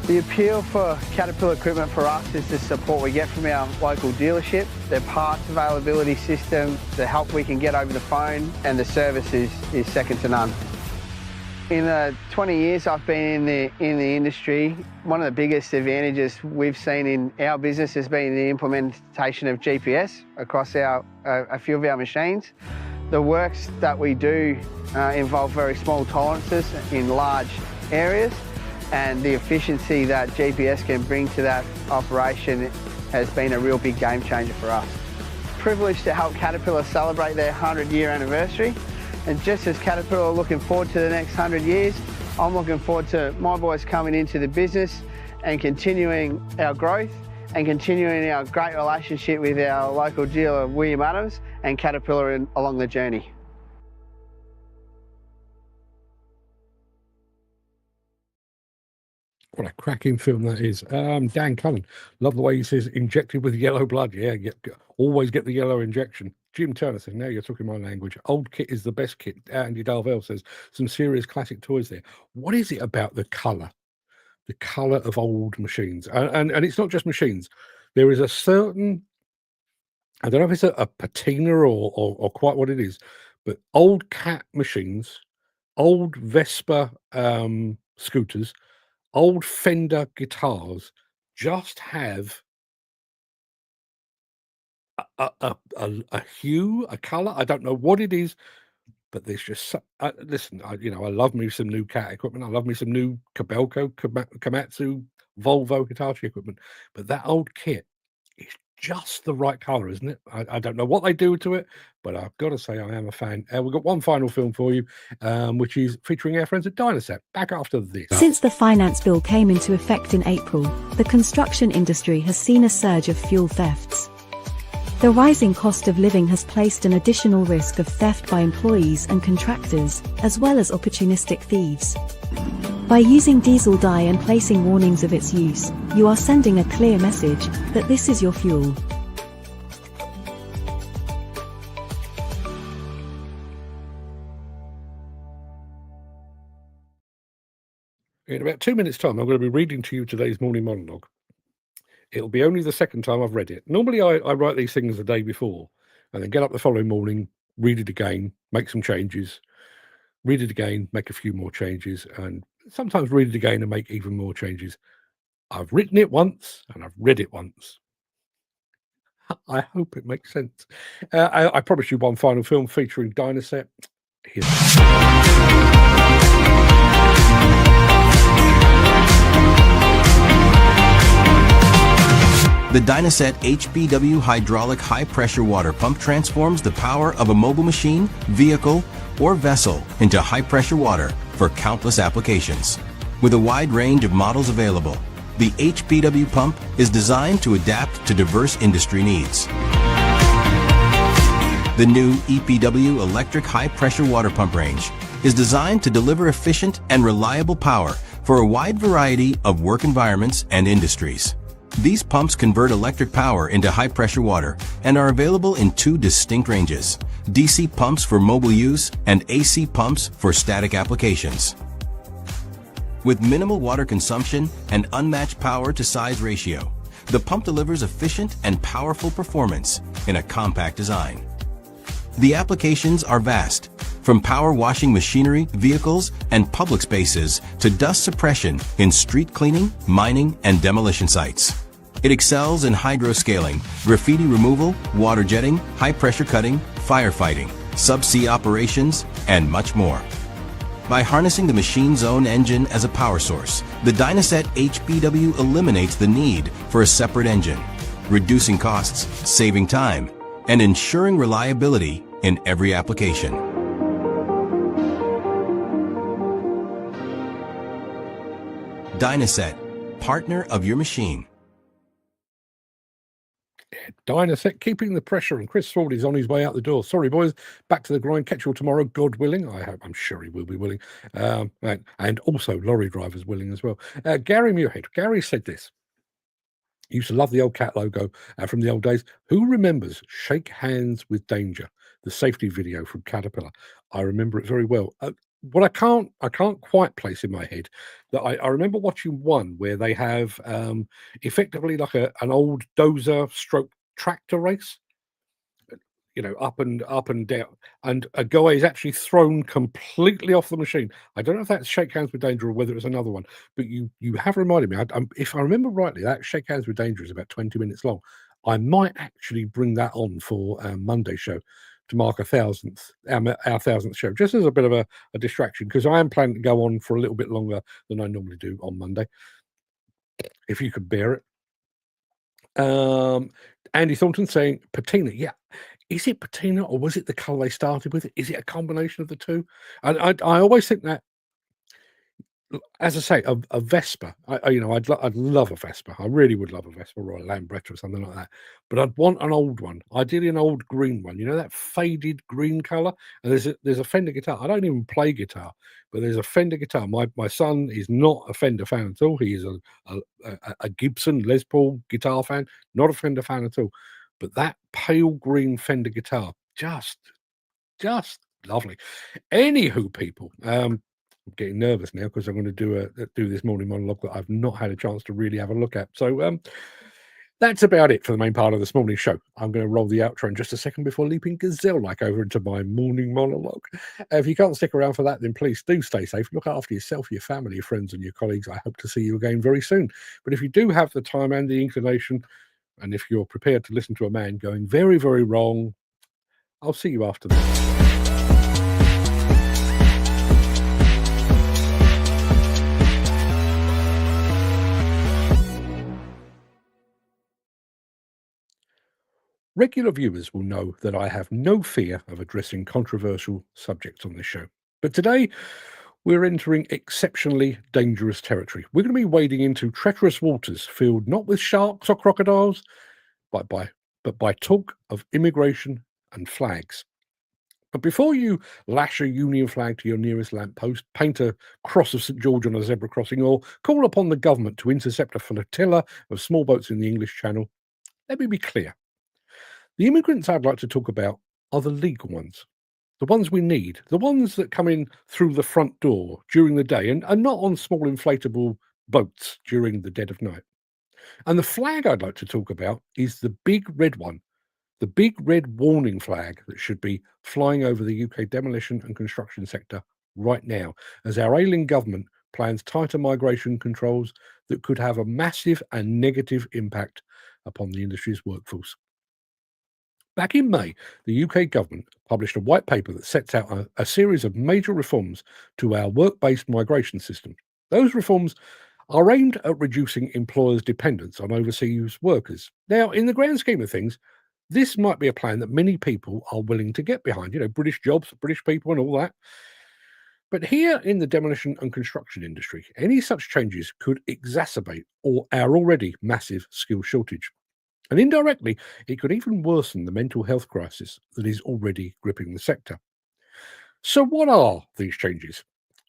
The appeal for Caterpillar equipment for us is the support we get from our local dealership, their parts availability system, the help we can get over the phone, and the service is second to none. In the 20 years I've been in the industry, one of the biggest advantages we've seen in our business has been the implementation of GPS across a few of our machines. The works that we do involve very small tolerances in large areas, and the efficiency that GPS can bring to that operation has been a real big game changer for us. Privileged to help Caterpillar celebrate their 100-year anniversary, and just as Caterpillar are looking forward to the next 100 years, I'm looking forward to my boys coming into the business and continuing our growth and continuing our great relationship with our local dealer William Adams and Caterpillar along the journey. What a cracking film that is. Dan Cullen, love the way he says injected with yellow blood. Yeah, always get the yellow injection. Jim Turner says, now you're talking my language. Old kit is the best kit. Andy Darvell says, some serious classic toys there. What is it about the colour? The colour of old machines. And it's not just machines. There is a certain, I don't know if it's a patina or quite what it is, but old Cat machines, old Vespa scooters, old Fender guitars just have a hue, a color. I don't know what it is, but there's just listen. I love me some new Cat equipment. I love me some new Kobelco, Komatsu, Volvo Hitachi equipment. But that old kit is just the right color, isn't it? I don't know what they do to it, but I've got to say I am a fan. We've got one final film for you, which is featuring our friends at Dynaset. Back after this. Since the finance bill came into effect in April, the construction industry has seen a surge of fuel thefts. The rising cost of living has placed an additional risk of theft by employees and contractors, as well as opportunistic thieves. By using diesel dye and placing warnings of its use, you are sending a clear message that this is your fuel. In about 2 minutes' time, I'm going to be reading to you today's morning monologue. It'll be only the second time I've read it. Normally, I write these things the day before and then get up the following morning, read it again, make some changes, read it again, make a few more changes, and sometimes read it again and make even more changes. I've written it once and I've read it once. I hope it makes sense. I promise you one final film featuring Dynaset. Here's The Dynaset HPW hydraulic high-pressure water pump transforms the power of a mobile machine, vehicle, or vessel into high-pressure water for countless applications. With a wide range of models available, the HPW pump is designed to adapt to diverse industry needs. The new EPW electric high-pressure water pump range is designed to deliver efficient and reliable power for a wide variety of work environments and industries. These pumps convert electric power into high-pressure water and are available in two distinct ranges: DC pumps for mobile use and AC pumps for static applications. With minimal water consumption and unmatched power to size ratio, the pump delivers efficient and powerful performance in a compact design. The applications are vast, from power washing machinery, vehicles, and public spaces to dust suppression in street cleaning, mining, and demolition sites. It excels in hydro-scaling, graffiti removal, water jetting, high-pressure cutting, firefighting, subsea operations, and much more. By harnessing the machine's own engine as a power source, the Dynaset HPW eliminates the need for a separate engine, reducing costs, saving time, and ensuring reliability in every application. Dynaset, partner of your machine. Dynaset keeping the pressure, and Chris Ford is on his way out the door. Sorry, boys. Back to the grind. Catch you all tomorrow, God willing. I'm sure he will be willing. And also lorry drivers willing as well. Gary Muirhead. Gary said this. He used to love the old Cat logo from the old days. Who remembers Shake Hands with Danger, the safety video from Caterpillar? I remember it very well. What I can't quite place in my head that I remember watching one where they have effectively like an old dozer stroke tractor race, up and down, and a guy is actually thrown completely off the machine. I don't know if that's Shake Hands with Danger or whether it's another one, but you have reminded me. If I remember rightly, that Shake Hands with Danger is about 20 minutes long. I might actually bring that on for Monday's show to mark our 1,000th show, just as a bit of a distraction, because I am planning to go on for a little bit longer than I normally do on Monday, if you could bear it. Andy Thornton saying patina. Yeah, is it patina or was it the colour they started with? Is it a combination of the two? And I always think that as I say, a Vespa. I'd love a Vespa. I really would love a Vespa or a Lambretta or something like that. But I'd want an old one, ideally an old green one. You know, that faded green color. And there's a Fender guitar. I don't even play guitar, but there's a Fender guitar. My son is not a Fender fan at all. He is a Gibson Les Paul guitar fan, not a Fender fan at all. But that pale green Fender guitar, just lovely. Anywho, people, I'm getting nervous now because I'm going to do this morning monologue that I've not had a chance to really have a look at. So that's about it for the main part of this morning's show. I'm going to roll the outro in just a second before leaping gazelle-like over into my morning monologue. If you can't stick around for that, then please do stay safe. Look after yourself, your family, your friends, and your colleagues. I hope to see you again very soon. But if you do have the time and the inclination, and if you're prepared to listen to a man going very, very wrong, I'll see you after this. Regular viewers will know that I have no fear of addressing controversial subjects on this show. But today, we're entering exceptionally dangerous territory. We're going to be wading into treacherous waters filled not with sharks or crocodiles, but by talk of immigration and flags. But before you lash a Union flag to your nearest lamppost, paint a cross of St. George on a zebra crossing, or call upon the government to intercept a flotilla of small boats in the English Channel, let me be clear. The immigrants I'd like to talk about are the legal ones, the ones we need, the ones that come in through the front door during the day and not on small inflatable boats during the dead of night. And the flag I'd like to talk about is the big red one, the big red warning flag that should be flying over the UK demolition and construction sector right now, as our ailing government plans tighter migration controls that could have a massive and negative impact upon the industry's workforce. Back in May, the UK government published a white paper that sets out a series of major reforms to our work-based migration system. Those reforms are aimed at reducing employers' dependence on overseas workers. Now, in the grand scheme of things, this might be a plan that many people are willing to get behind, British jobs, British people and all that. But here in the demolition and construction industry, any such changes could exacerbate our already massive skill shortage. And indirectly, it could even worsen the mental health crisis that is already gripping the sector. So what are these changes?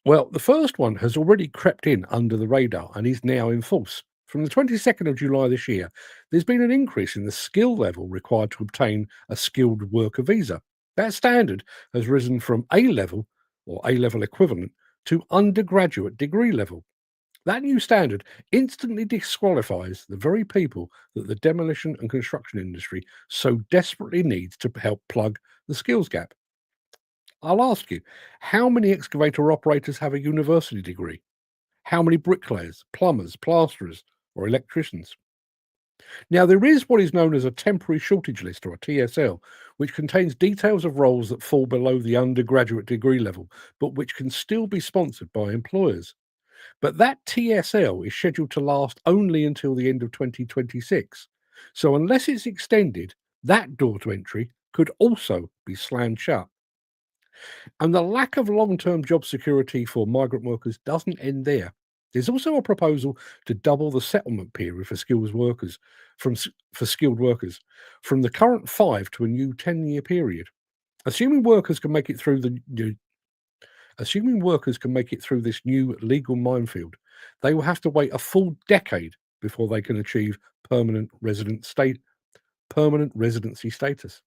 Well, the first one has already crept in under the radar and is now in force. From the 22nd of July this year, there's been an increase in the skill level required to obtain a skilled worker visa. That standard has risen from A-level or A-level equivalent to undergraduate degree level. That new standard instantly disqualifies the very people that the demolition and construction industry so desperately needs to help plug the skills gap. I'll ask you, how many excavator operators have a university degree? How many bricklayers, plumbers, plasterers, or electricians? Now, there is what is known as a temporary shortage list, or a TSL, which contains details of roles that fall below the undergraduate degree level, but which can still be sponsored by employers. But that TSL is scheduled to last only until the end of 2026. So unless it's extended, that door to entry could also be slammed shut. And the lack of long-term job security for migrant workers doesn't end there. There's also a proposal to double the settlement period for skilled workers from the current 5 to a new 10-year period. Assuming workers can make it through this new legal minefield, they will have to wait a full decade before they can achieve permanent residency status.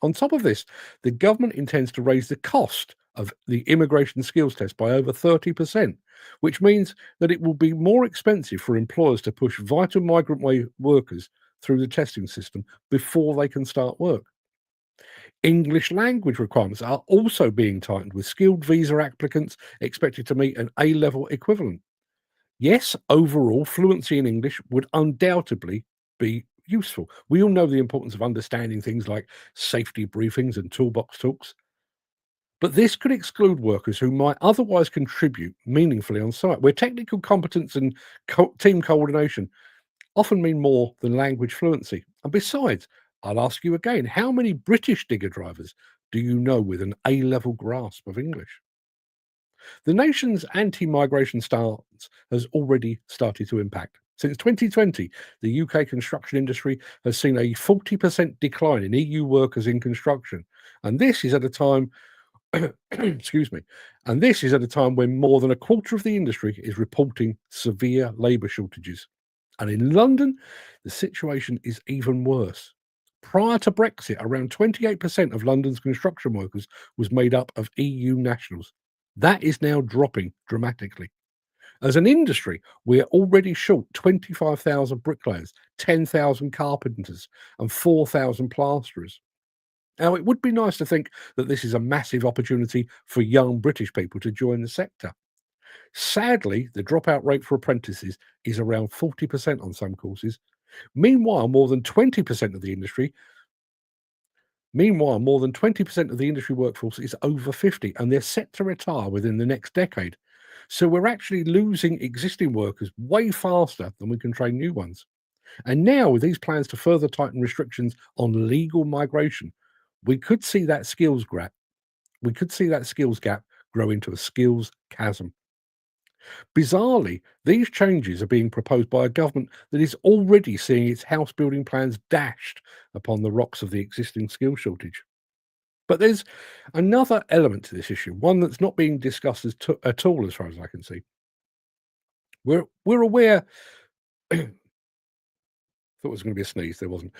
On top of this, the government intends to raise the cost of the immigration skills test by over 30%, which means that it will be more expensive for employers to push vital migrant workers through the testing system before they can start work. English language requirements are also being tightened, with skilled visa applicants expected to meet an A-level equivalent. Yes, overall, fluency in English would undoubtedly be useful. We all know the importance of understanding things like safety briefings and toolbox talks. But this could exclude workers who might otherwise contribute meaningfully on site, where technical competence and team coordination often mean more than language fluency. And besides, I'll ask you again, how many British digger drivers do you know with an A-level grasp of English? The nation's anti-migration stance has already started to impact. Since 2020, the UK construction industry has seen a 40% decline in EU workers in construction. And this is at a time, excuse me, and this is at a time when more than a quarter of the industry is reporting severe labour shortages. And in London, the situation is even worse. Prior to Brexit, around 28% of London's construction workers was made up of EU nationals. That is now dropping dramatically. As an industry, we are already short 25,000 bricklayers, 10,000 carpenters, and 4,000 plasterers. Now, it would be nice to think that this is a massive opportunity for young British people to join the sector. Sadly, the dropout rate for apprentices is around 40% on some courses. Meanwhile, more than 20% of the industry workforce is over 50, and they're set to retire within the next decade. So we're actually losing existing workers way faster than we can train new ones. And now, with these plans to further tighten restrictions on legal migration, we could see that skills gap. Grow into a skills chasm. Bizarrely, these changes are being proposed by a government that is already seeing its house building plans dashed upon the rocks of the existing skill shortage. But there's another element to this issue, one that's not being discussed at all, as far as I can see. We're aware. Thought it was going to be a sneeze. There wasn't.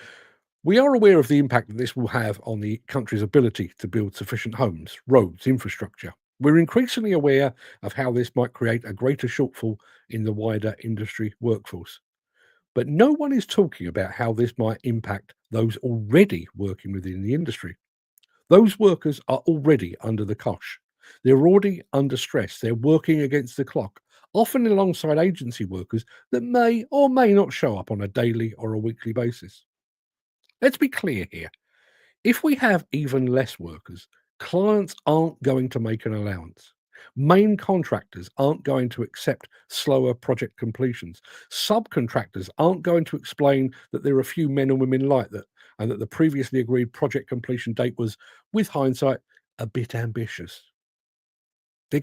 We are aware of the impact that this will have on the country's ability to build sufficient homes, roads, infrastructure. We're increasingly aware of how this might create a greater shortfall in the wider industry workforce. But no one is talking about how this might impact those already working within the industry. Those workers are already under the cosh. They're already under stress. They're working against the clock, often alongside agency workers that may or may not show up on a daily or a weekly basis. Let's be clear here. If we have even less workers, clients aren't going to make an allowance. Main contractors aren't going to accept slower project completions. Subcontractors aren't going to explain that there are a few men and women like that, and that the previously agreed project completion date was, with hindsight, a bit ambitious. They're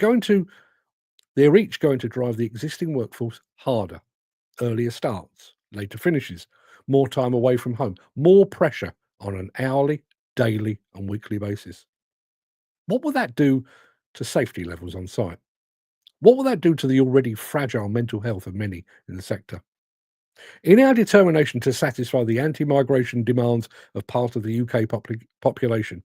each going to drive the existing workforce harder. Earlier starts, later finishes, more time away from home, more pressure on an hourly, daily, and weekly basis. What will that do to safety levels on site? What will that do to the already fragile mental health of many in the sector? In our determination to satisfy the anti-migration demands of part of the UK population,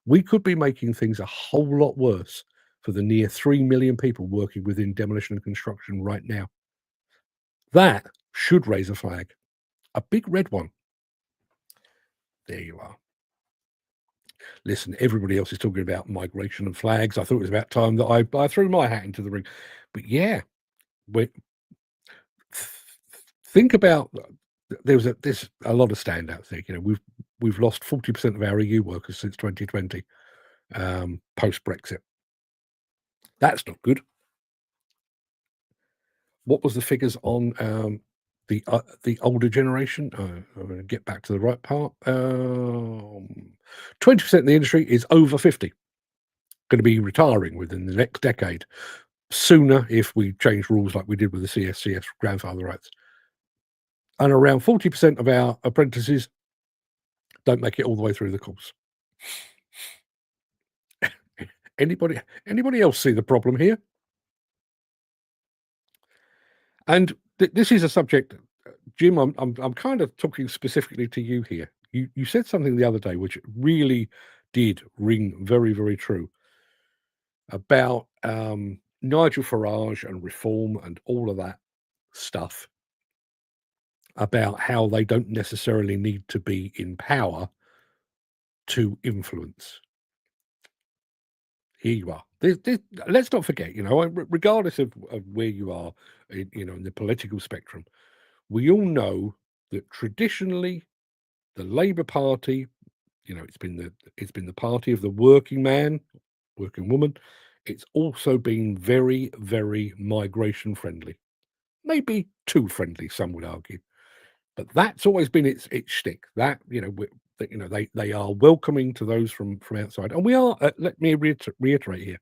we could be making things a whole lot worse for the near 3 million people working within demolition and construction right now. That should raise a flag, a big red one. There you are. Listen, everybody else is talking about migration and flags. I thought it was about time that I threw my hat into the ring. But yeah, think about, there's a lot of standouts there. You know, we've lost 40% of our EU workers since 2020, post Brexit. That's not good. What was the figures on the older generation? I'm going to get back to the right part. 20% of the industry is over 50, going to be retiring within the next decade, sooner if we change rules like we did with the CSCS grandfather rights. And around 40% of our apprentices don't make it all the way through the course. Anybody else see the problem here? And this is a subject, Jim, I'm kind of talking specifically to you here. You said something the other day which really did ring very, very true about Nigel Farage and reform and all of that stuff, about how they don't necessarily need to be in power to influence. Here you are. Let's not forget, you know, regardless of where you are, in the political spectrum, we all know that traditionally the Labour Party, you know, it's been the party of the working man, working woman. It's also been very, very migration friendly, maybe too friendly, some would argue, but that's always been its shtick. That, you know, they are welcoming to those from outside, and we are. Let me reiterate here.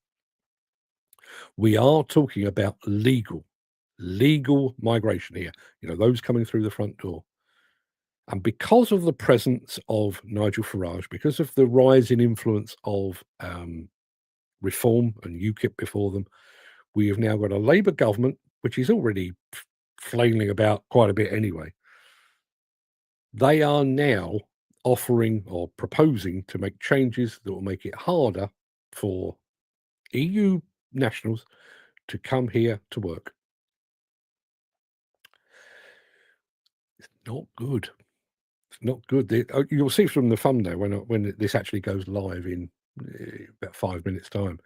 We are talking about legal migration here, those coming through the front door. And because of the presence of Nigel Farage, because of the rise in influence of Reform and UKIP before them, we have now got a Labour government, which is already flailing about quite a bit anyway. They are now offering or proposing to make changes that will make it harder for EU nationals to come here to work. It's not good. It's not good. You'll see from the thumbnail when this actually goes live in about 5 minutes' time.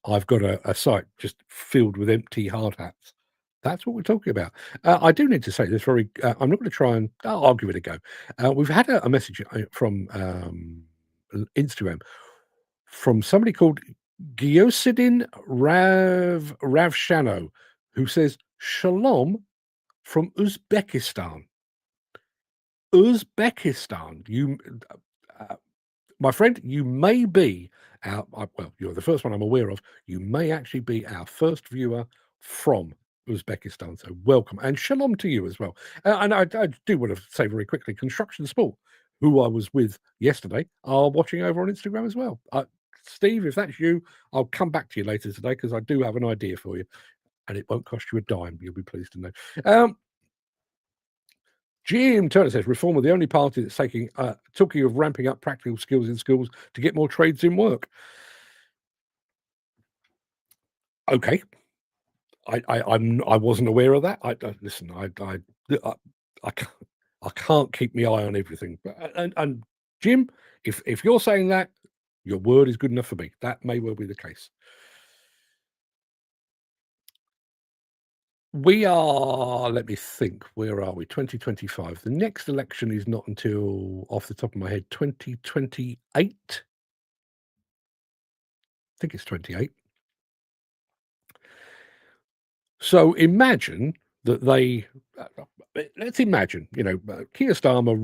I've got a site just filled with empty hard hats. That's what we're talking about. I do need to say this very. I'm not going to try and. I'll give it a go. We've had a message from Instagram from somebody called Giosidin Ravshano, who says Shalom from Uzbekistan. Uzbekistan, my friend, you may be you're the first one I'm aware of. You may actually be our first viewer from Uzbekistan, so welcome and shalom to you as well. And I do want to say very quickly, Construction Sport, who I was with yesterday, are watching over on Instagram as well. Steve, if that's you, I'll come back to you later today because I do have an idea for you, and it won't cost you a dime. You'll be pleased to know. Jim Turner says, Reform are the only party that's talking of ramping up practical skills in schools to get more trades in work. Okay. I wasn't aware of that. Listen, I can't keep my eye on everything. And Jim, if you're saying that, your word is good enough for me. That may well be the case. We are, let me think, where are we? 2025. The next election is not until, off the top of my head, 2028. I think it's 28. So imagine that let's imagine, Keir Starmer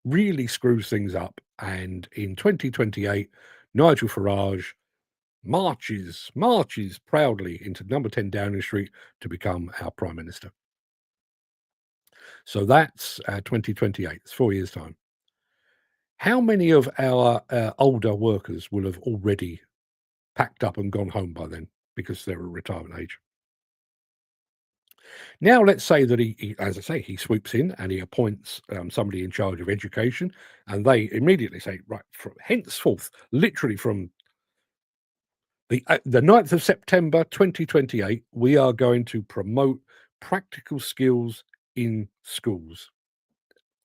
really screws things up. And in 2028, Nigel Farage marches proudly into number 10 Downing Street to become our Prime Minister. So that's 2028. It's 4 years' time. How many of our older workers will have already packed up and gone home by then because they're at retirement age? Now, let's say that he, as I say, he swoops in and he appoints somebody in charge of education, and they immediately say, right, from henceforth, literally from the 9th of September 2028, we are going to promote practical skills in schools.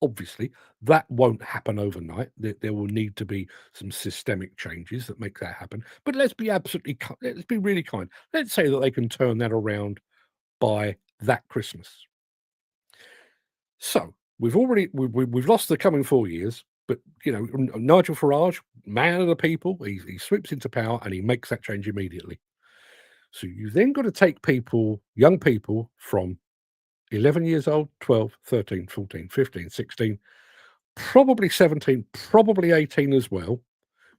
Obviously, that won't happen overnight. There will need to be some systemic changes that make that happen. But let's be really kind. Let's say that they can turn that around by that Christmas. So we've lost the coming 4 years. But, Nigel Farage, man of the people, he swoops into power and he makes that change immediately. So you've then got to take young people from 11 years old, 12, 13, 14, 15, 16, probably 17, probably 18 as well,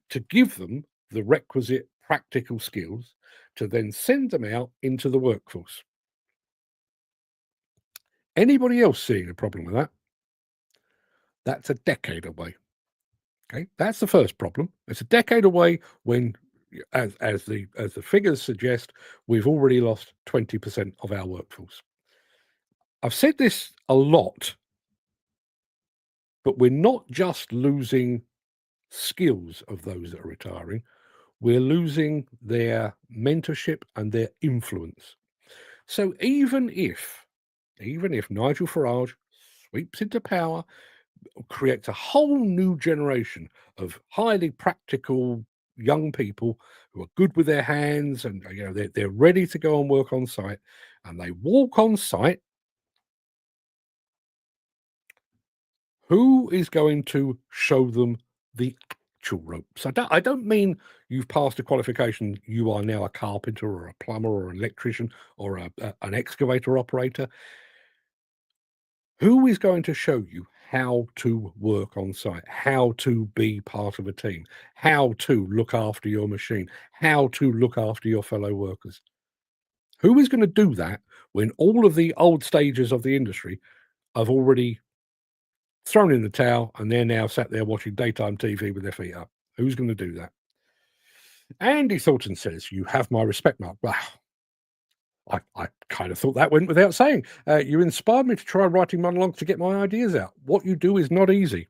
to give them the requisite practical skills to then send them out into the workforce. Anybody else seeing a problem with that? That's a decade away. Okay, that's the first problem. It's a decade away when, as the figures suggest, we've already lost 20% of our workforce. I've said this a lot, but we're not just losing skills of those that are retiring. We're losing their mentorship and their influence. So even if Nigel Farage sweeps into power, creates a whole new generation of highly practical young people who are good with their hands and they're ready to go and work on site, and they walk on site, who is going to show them the actual ropes? I don't mean you've passed a qualification, you are now a carpenter or a plumber or an electrician or an excavator operator. Who is going to show you how to work on site, how to be part of a team, how to look after your machine, how to look after your fellow workers. Who is going to do that when all of the old stages of the industry have already thrown in the towel and they're now sat there watching daytime TV with their feet up? Who's going to do that? Andy Thornton says, "You have my respect, Mark." Wow. I kind of thought that went without saying. You inspired me to try writing monologues to get my ideas out. What you do is not easy.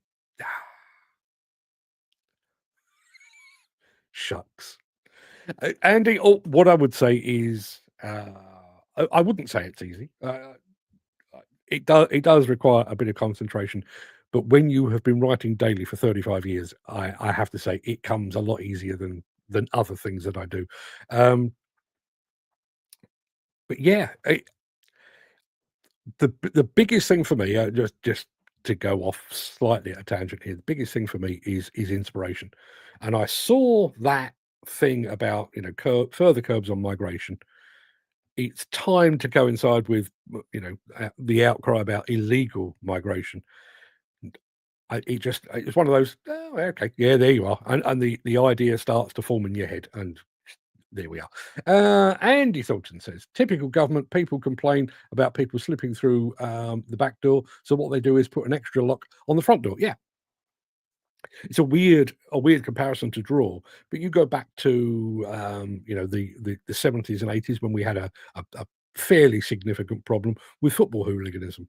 Shucks. Andy, what I would say is, I wouldn't say it's easy. It does require a bit of concentration, but when you have been writing daily for 35 years, I have to say it comes a lot easier than other things that I do. But yeah, the biggest thing for me, just to go off slightly at a tangent here, the biggest thing for me is inspiration, and I saw that thing about further curbs on migration. It's time to coincide with the outcry about illegal migration. It's one of those. Oh, okay, yeah, there you are, and the idea starts to form in your head, and there we are. Andy Thornton says, typical government, people complain about people slipping through the back door. So what they do is put an extra lock on the front door. Yeah. It's a weird comparison to draw, but you go back to the 70s and 80s when we had a fairly significant problem with football hooliganism.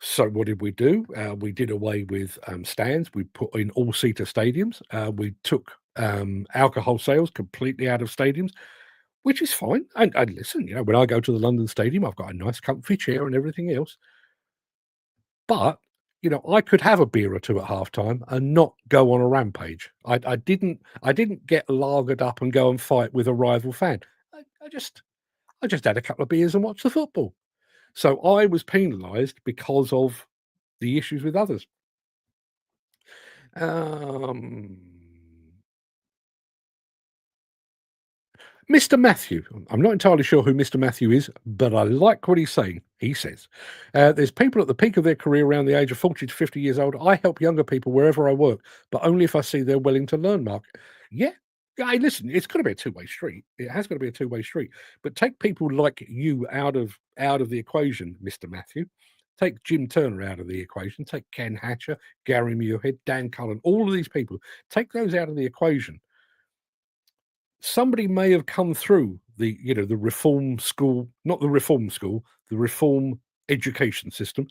So what did we do? We did away with stands. We put in all-seater stadiums. We took alcohol sales completely out of stadiums, which is fine. And listen, when I go to the London Stadium, I've got a nice comfy chair and everything else. But I could have a beer or two at halftime and not go on a rampage. I didn't get lagered up and go and fight with a rival fan. I just had a couple of beers and watched the football. So I was penalised because of the issues with others. Mr. Matthew, I'm not entirely sure who Mr. Matthew is, but I like what he's saying. He says, there's people at the peak of their career around the age of 40 to 50 years old. I help younger people wherever I work, but only if I see they're willing to learn, Mark. Yeah. Hey, listen, it's got to be a two-way street. It has got to be a two-way street. But take people like you out of the equation, Mr. Matthew. Take Jim Turner out of the equation. Take Ken Hatcher, Gary Muirhead, Dan Cullen, all of these people. Take those out of the equation. Somebody may have come through the reform school, not the reform school, the reform education system.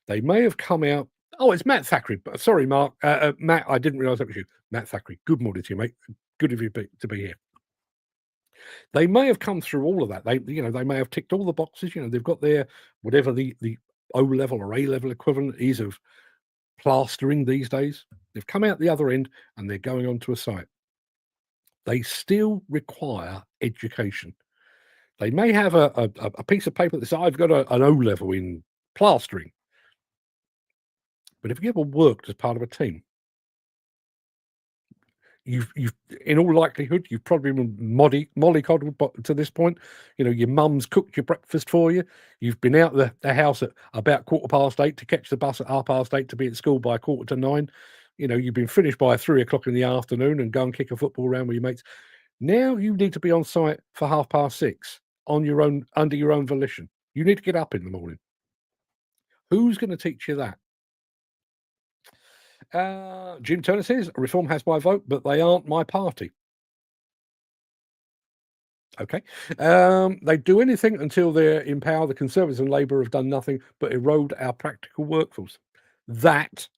They may have come out. Oh, it's Matt Thackeray. Sorry, Mark. Matt, I didn't realise that was you. Matt Thackeray. Good morning to you, mate. Good of you to be here. They may have come through all of that. They may have ticked all the boxes. They've got their whatever the O level or A level equivalent is of plastering these days. They've come out the other end and they're going onto a site. They still require education. They may have a piece of paper that says, I've got an O level in plastering. But if you ever worked as part of a team, you've in all likelihood, you've probably been mollycoddled to this point. Your mum's cooked your breakfast for you. You've been out the house at about 8:15 to catch the bus at 8:30 to be at school by 8:45. You've been finished by 3:00 in the afternoon and go and kick a football around with your mates. Now you need to be on site for 6:30 on your own, under your own volition. You need to get up in the morning. Who's going to teach you that? Jim Turner says, reform has my vote, but they aren't my party. Okay. They do anything until they're in power. The Conservatives and Labour have done nothing but erode our practical workforce. That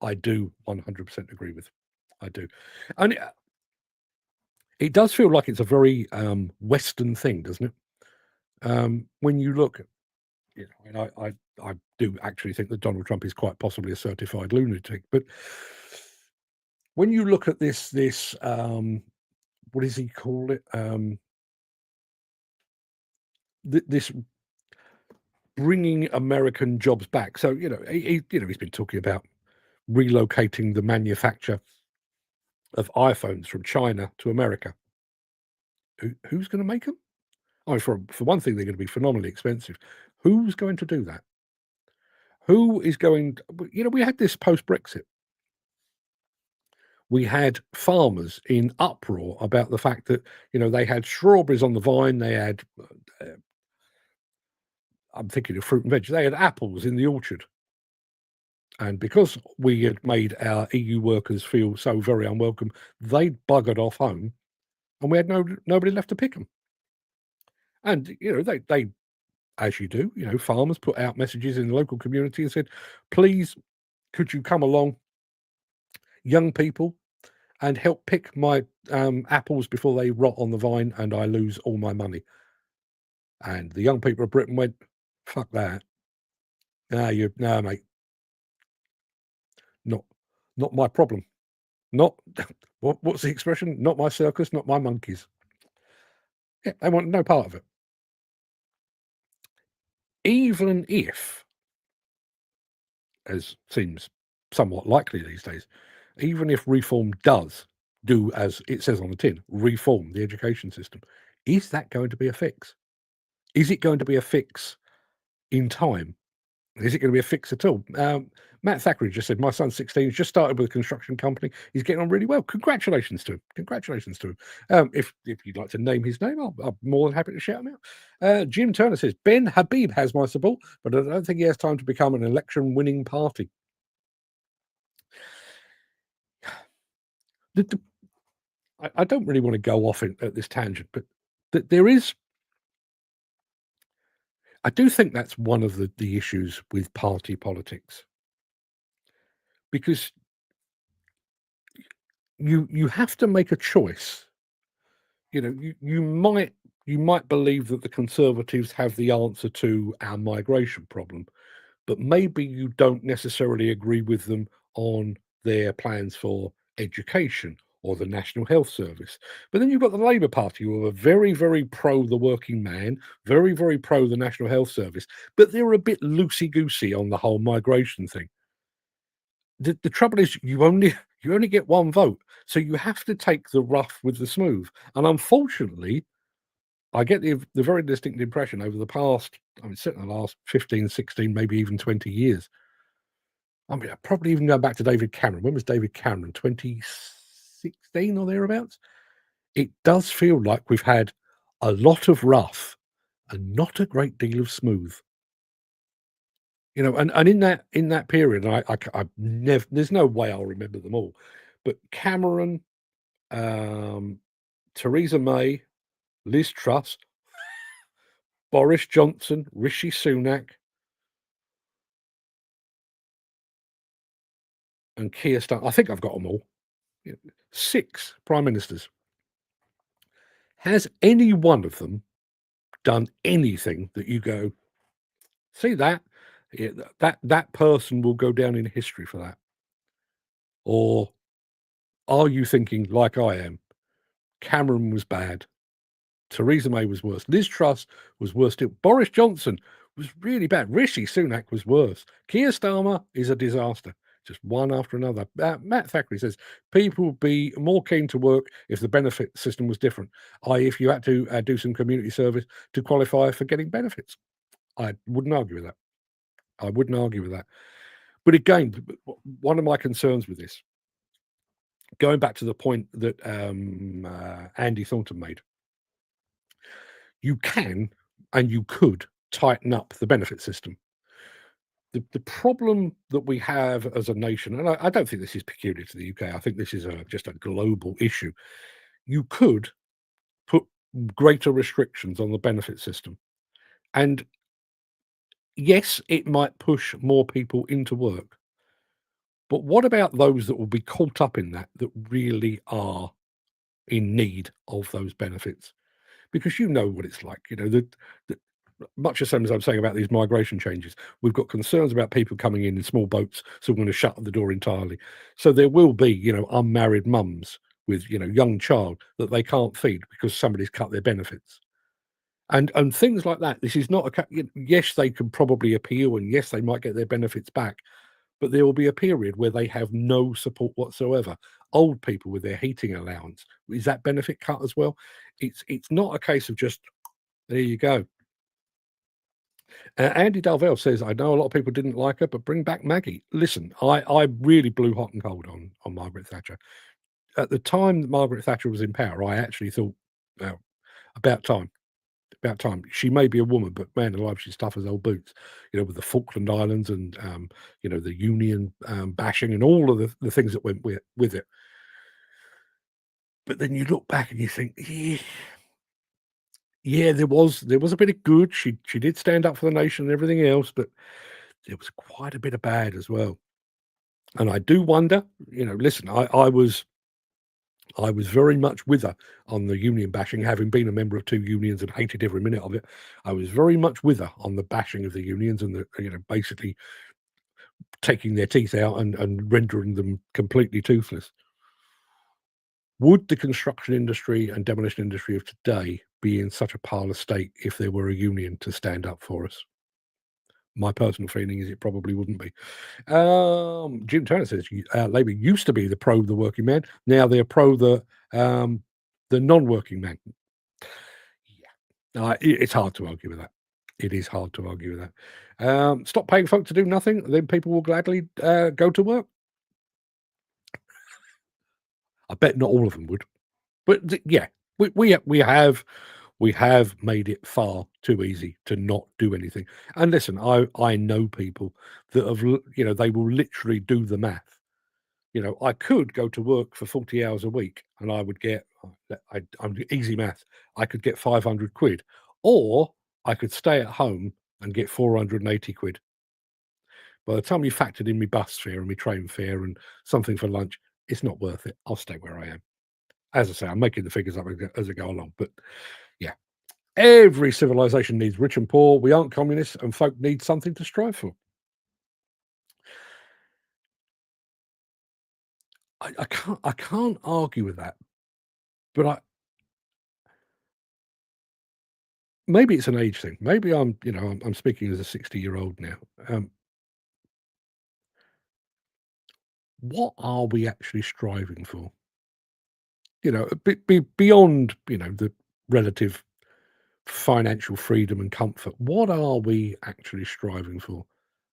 I do 100% agree with. I do. And it does feel like it's a very Western thing, doesn't it? When you look, and I do actually think that Donald Trump is quite possibly a certified lunatic. But when you look at this, what does he call it? This bringing American jobs back. So he's been talking about relocating the manufacture of iPhones from China to America. Who's going to make them? For one thing, they're going to be phenomenally expensive. Who's going to do that? Who is going? We had this post-Brexit. We had farmers in uproar about the fact that they had strawberries on the vine, they had I'm thinking of fruit and veg. They had apples in the orchard. And because we had made our EU workers feel so very unwelcome, they'd buggered off home and we had nobody left to pick them. And, they as you do, farmers put out messages in the local community and said, please, could you come along, young people, and help pick my apples before they rot on the vine and I lose all my money. And the young people of Britain went, fuck that. No, mate. Not my problem. Not what's the expression? Not my circus, not my monkeys. Yeah, they want no part of it. Even if, as seems somewhat likely these days, even if reform does do as it says on the tin, reform the education system, is that going to be a fix? Is it going to be a fix in time? Is it going to be a fix at all? Matt Thackeray just said, my son's 16, he's just started with a construction company. He's getting on really well. Congratulations to him. Congratulations to him. If you'd like to name his name, I'm more than happy to shout him out. Jim Turner says, Ben Habib has my support, but I don't think he has time to become an election-winning party. I don't really want to go off at this tangent, but there is... I do think that's one of the issues with party politics. Because you have to make a choice. You might believe that the Conservatives have the answer to our migration problem, but maybe you don't necessarily agree with them on their plans for education or the National Health Service. But then you've got the Labour Party, who are very, very pro the working man, very, very pro the National Health Service, but they're a bit loosey-goosey on the whole migration thing. The trouble is you only get one vote, so you have to take the rough with the smooth. And unfortunately, I get the very distinct impression over the past, certainly the last 15, 16, maybe even 20 years. Probably even going back to David Cameron. When was David Cameron? 2016 or thereabouts? It does feel like we've had a lot of rough and not a great deal of smooth. And in that period, I never. There's no way I'll remember them all, but Cameron, Theresa May, Liz Truss, Boris Johnson, Rishi Sunak, and Keir Starmer. I think I've got them all. 6 prime ministers. Has any one of them done anything that you go, see that? Yeah, that person will go down in history for that? Or are you thinking, like I am, Cameron was bad, Theresa May was worse, Liz Truss was worse still, Boris Johnson was really bad, Rishi Sunak was worse, Keir Starmer is a disaster, just one after another. Matt Thackeray says, people would be more keen to work if the benefit system was different, i.e. if you had to do some community service to qualify for getting benefits. I wouldn't argue with that. But again, one of my concerns with this, going back to the point that Andy Thornton made, you can and you could tighten up the benefit system. The problem that we have as a nation, and I don't think this is peculiar to the UK, I think this is just a global issue. You could put greater restrictions on the benefit system. And yes, it might push more people into work. But what about those that will be caught up in that really are in need of those benefits? Because you know what it's like, much the same as I'm saying about these migration changes. We've got concerns about people coming in small boats, so we're going to shut the door entirely. So there will be, unmarried mums with, young child that they can't feed because somebody's cut their benefits. And things like that. This is not yes, they can probably appeal, and yes, they might get their benefits back, but there will be a period where they have no support whatsoever. Old people with their heating allowance, is that benefit cut as well? It's not a case of just, there you go. Andy Dalvell says, I know a lot of people didn't like her, but bring back Maggie. Listen, I really blew hot and cold on Margaret Thatcher. At the time that Margaret Thatcher was in power, I actually thought, well, about time. About time. She may be a woman, but man alive, she's tough as old boots. With the Falkland Islands and the Union bashing and all of the things that went with it. But then you look back and you think, yeah, there was a bit of good. She did stand up for the nation and everything else, but there was quite a bit of bad as well. And I do wonder, listen, I was very much with her on the union bashing, having been a member of 2 unions and hated every minute of it. I was very much with her on the bashing of the unions and basically taking their teeth out and rendering them completely toothless. Would the construction industry and demolition industry of today be in such a parlous state if there were a union to stand up for us? My personal feeling is it probably wouldn't be. Jim Turner says Labour used to be the pro the working man. Now they're pro the non-working man. Yeah, it's hard to argue with that. It is hard to argue with that. Stop paying folk to do nothing, then people will gladly go to work. I bet not all of them would, but yeah, we have made it far too easy to not do anything. And listen, I know people that have, they will literally do the math. I could go to work for 40 hours a week and I would get, I'm easy math, I could get 500 quid, or I could stay at home and get 480 quid. By the time you factored in my bus fare and my train fare and something for lunch, it's not worth it. I'll stay where I am. As I say, I'm making the figures up as I go along, but yeah. Every civilization needs rich and poor. We aren't communists, and folk need something to strive for. I can't argue with that, but maybe it's an age thing. Maybe I'm speaking as a 60-year-old now. What are we actually striving for? Beyond the relative financial freedom and comfort, what are we actually striving for?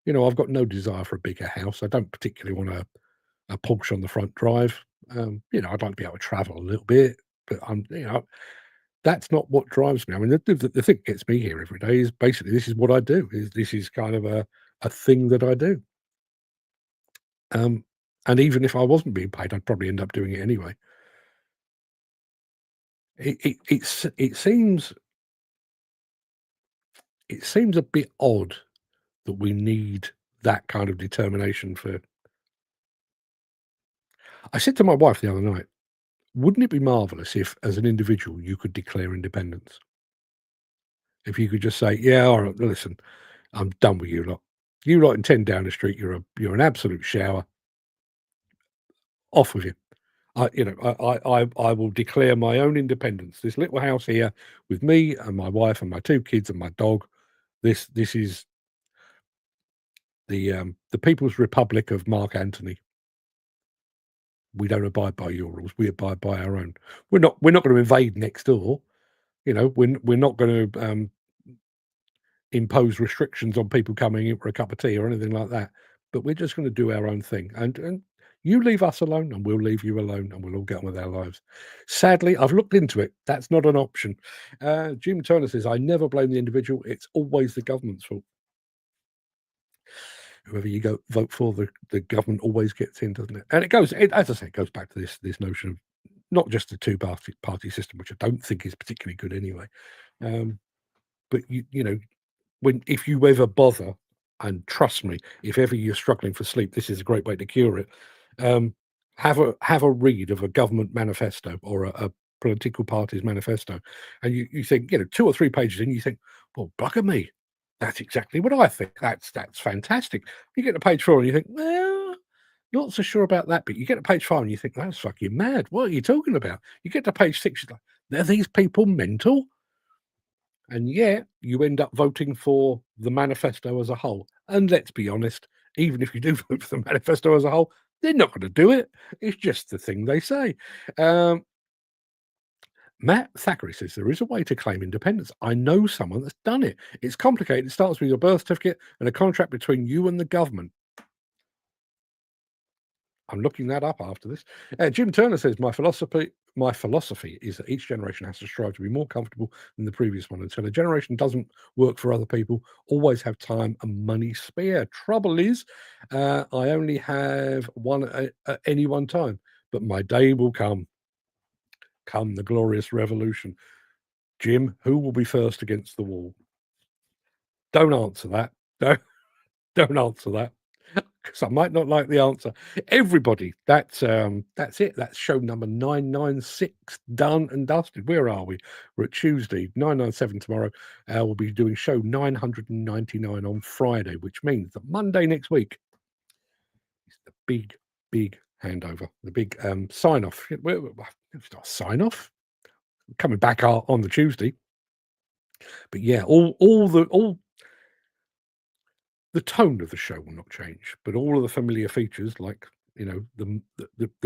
I've got no desire for a bigger house. I don't particularly want a Porsche on the front drive. I'd like to be able to travel a little bit, but that's not what drives me. I mean, the thing that gets me here every day is basically this is what I do. This is kind of a thing that I do. And even if I wasn't being paid, I'd probably end up doing it anyway. It seems a bit odd that we need that kind of determination for. I said to my wife the other night, wouldn't it be marvelous if, as an individual, you could declare independence? If you could just say, yeah, all right, listen, I'm done with you lot. You lot in 10 Downing Street, you're an absolute shower. Off with you. I will declare my own independence. This little house here with me and my wife and my 2 kids and my dog. This is the People's Republic of Mark Antony. We don't abide by your rules. We abide by our own. We're not going to invade next door. We're not going to impose restrictions on people coming in for a cup of tea or anything like that. But we're just going to do our own thing. And you leave us alone and we'll leave you alone and we'll all get on with our lives. Sadly, I've looked into it. That's not an option. Jim Turner says, I never blame the individual. It's always the government's fault. Whoever you go vote for, the government always gets in, doesn't it? And it goes, as I say, it goes back to this notion of not just the 2-party system, which I don't think is particularly good anyway. But if you ever bother, and trust me, if ever you're struggling for sleep, this is a great way to cure it. Have a read of a government manifesto or a political party's manifesto, and you think, 2 or 3 pages in, you think, well, bugger me, that's exactly what I think. That's fantastic. You get to page 4 and you think, well, not so sure about that. But you get to page 5 and you think, that's fucking mad. What are you talking about? You get to page 6, you're like, are these people mental? And yet you end up voting for the manifesto as a whole. And let's be honest, even if you do vote for the manifesto as a whole, they're not going to do it. It's just the thing they say. Matt Thackeray says there is a way to claim independence. I know someone that's done it. It's complicated. It starts with your birth certificate and a contract between you and the government. I'm looking that up after this. Jim Turner says, my philosophy is that each generation has to strive to be more comfortable than the previous one. Until a generation doesn't work for other people, always have time and money spare. Trouble is, I only have one at any one time, but my day will come the glorious revolution. Jim, who will be first against the wall? Don't answer that. Don't answer that, because I might not like the answer. Everybody, that's it. That's show number 996 done and dusted. Where are we? We're at Tuesday, 997 tomorrow. We'll be doing show 999 on Friday, which means that Monday next week is the big handover, the big sign off. It's not a sign off. Coming back on the Tuesday, but yeah, all the tone of the show will not change, but all of the familiar features, like, you know, the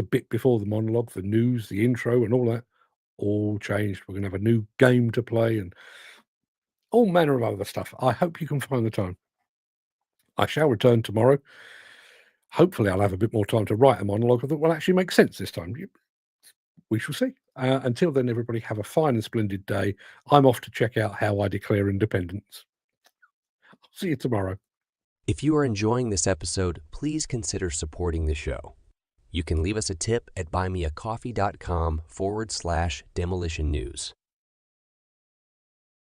bit before the monologue, the news, the intro, and all that, all changed. We're going to have a new game to play and all manner of other stuff. I hope you can find the time. I shall return tomorrow. Hopefully, I'll have a bit more time to write a monologue that will actually make sense this time. We shall see. Until then, everybody have a fine and splendid day. I'm off to check out how I declare independence. I'll see you tomorrow. If you are enjoying this episode, please consider supporting the show. You can leave us a tip at buymeacoffee.com/demolition news.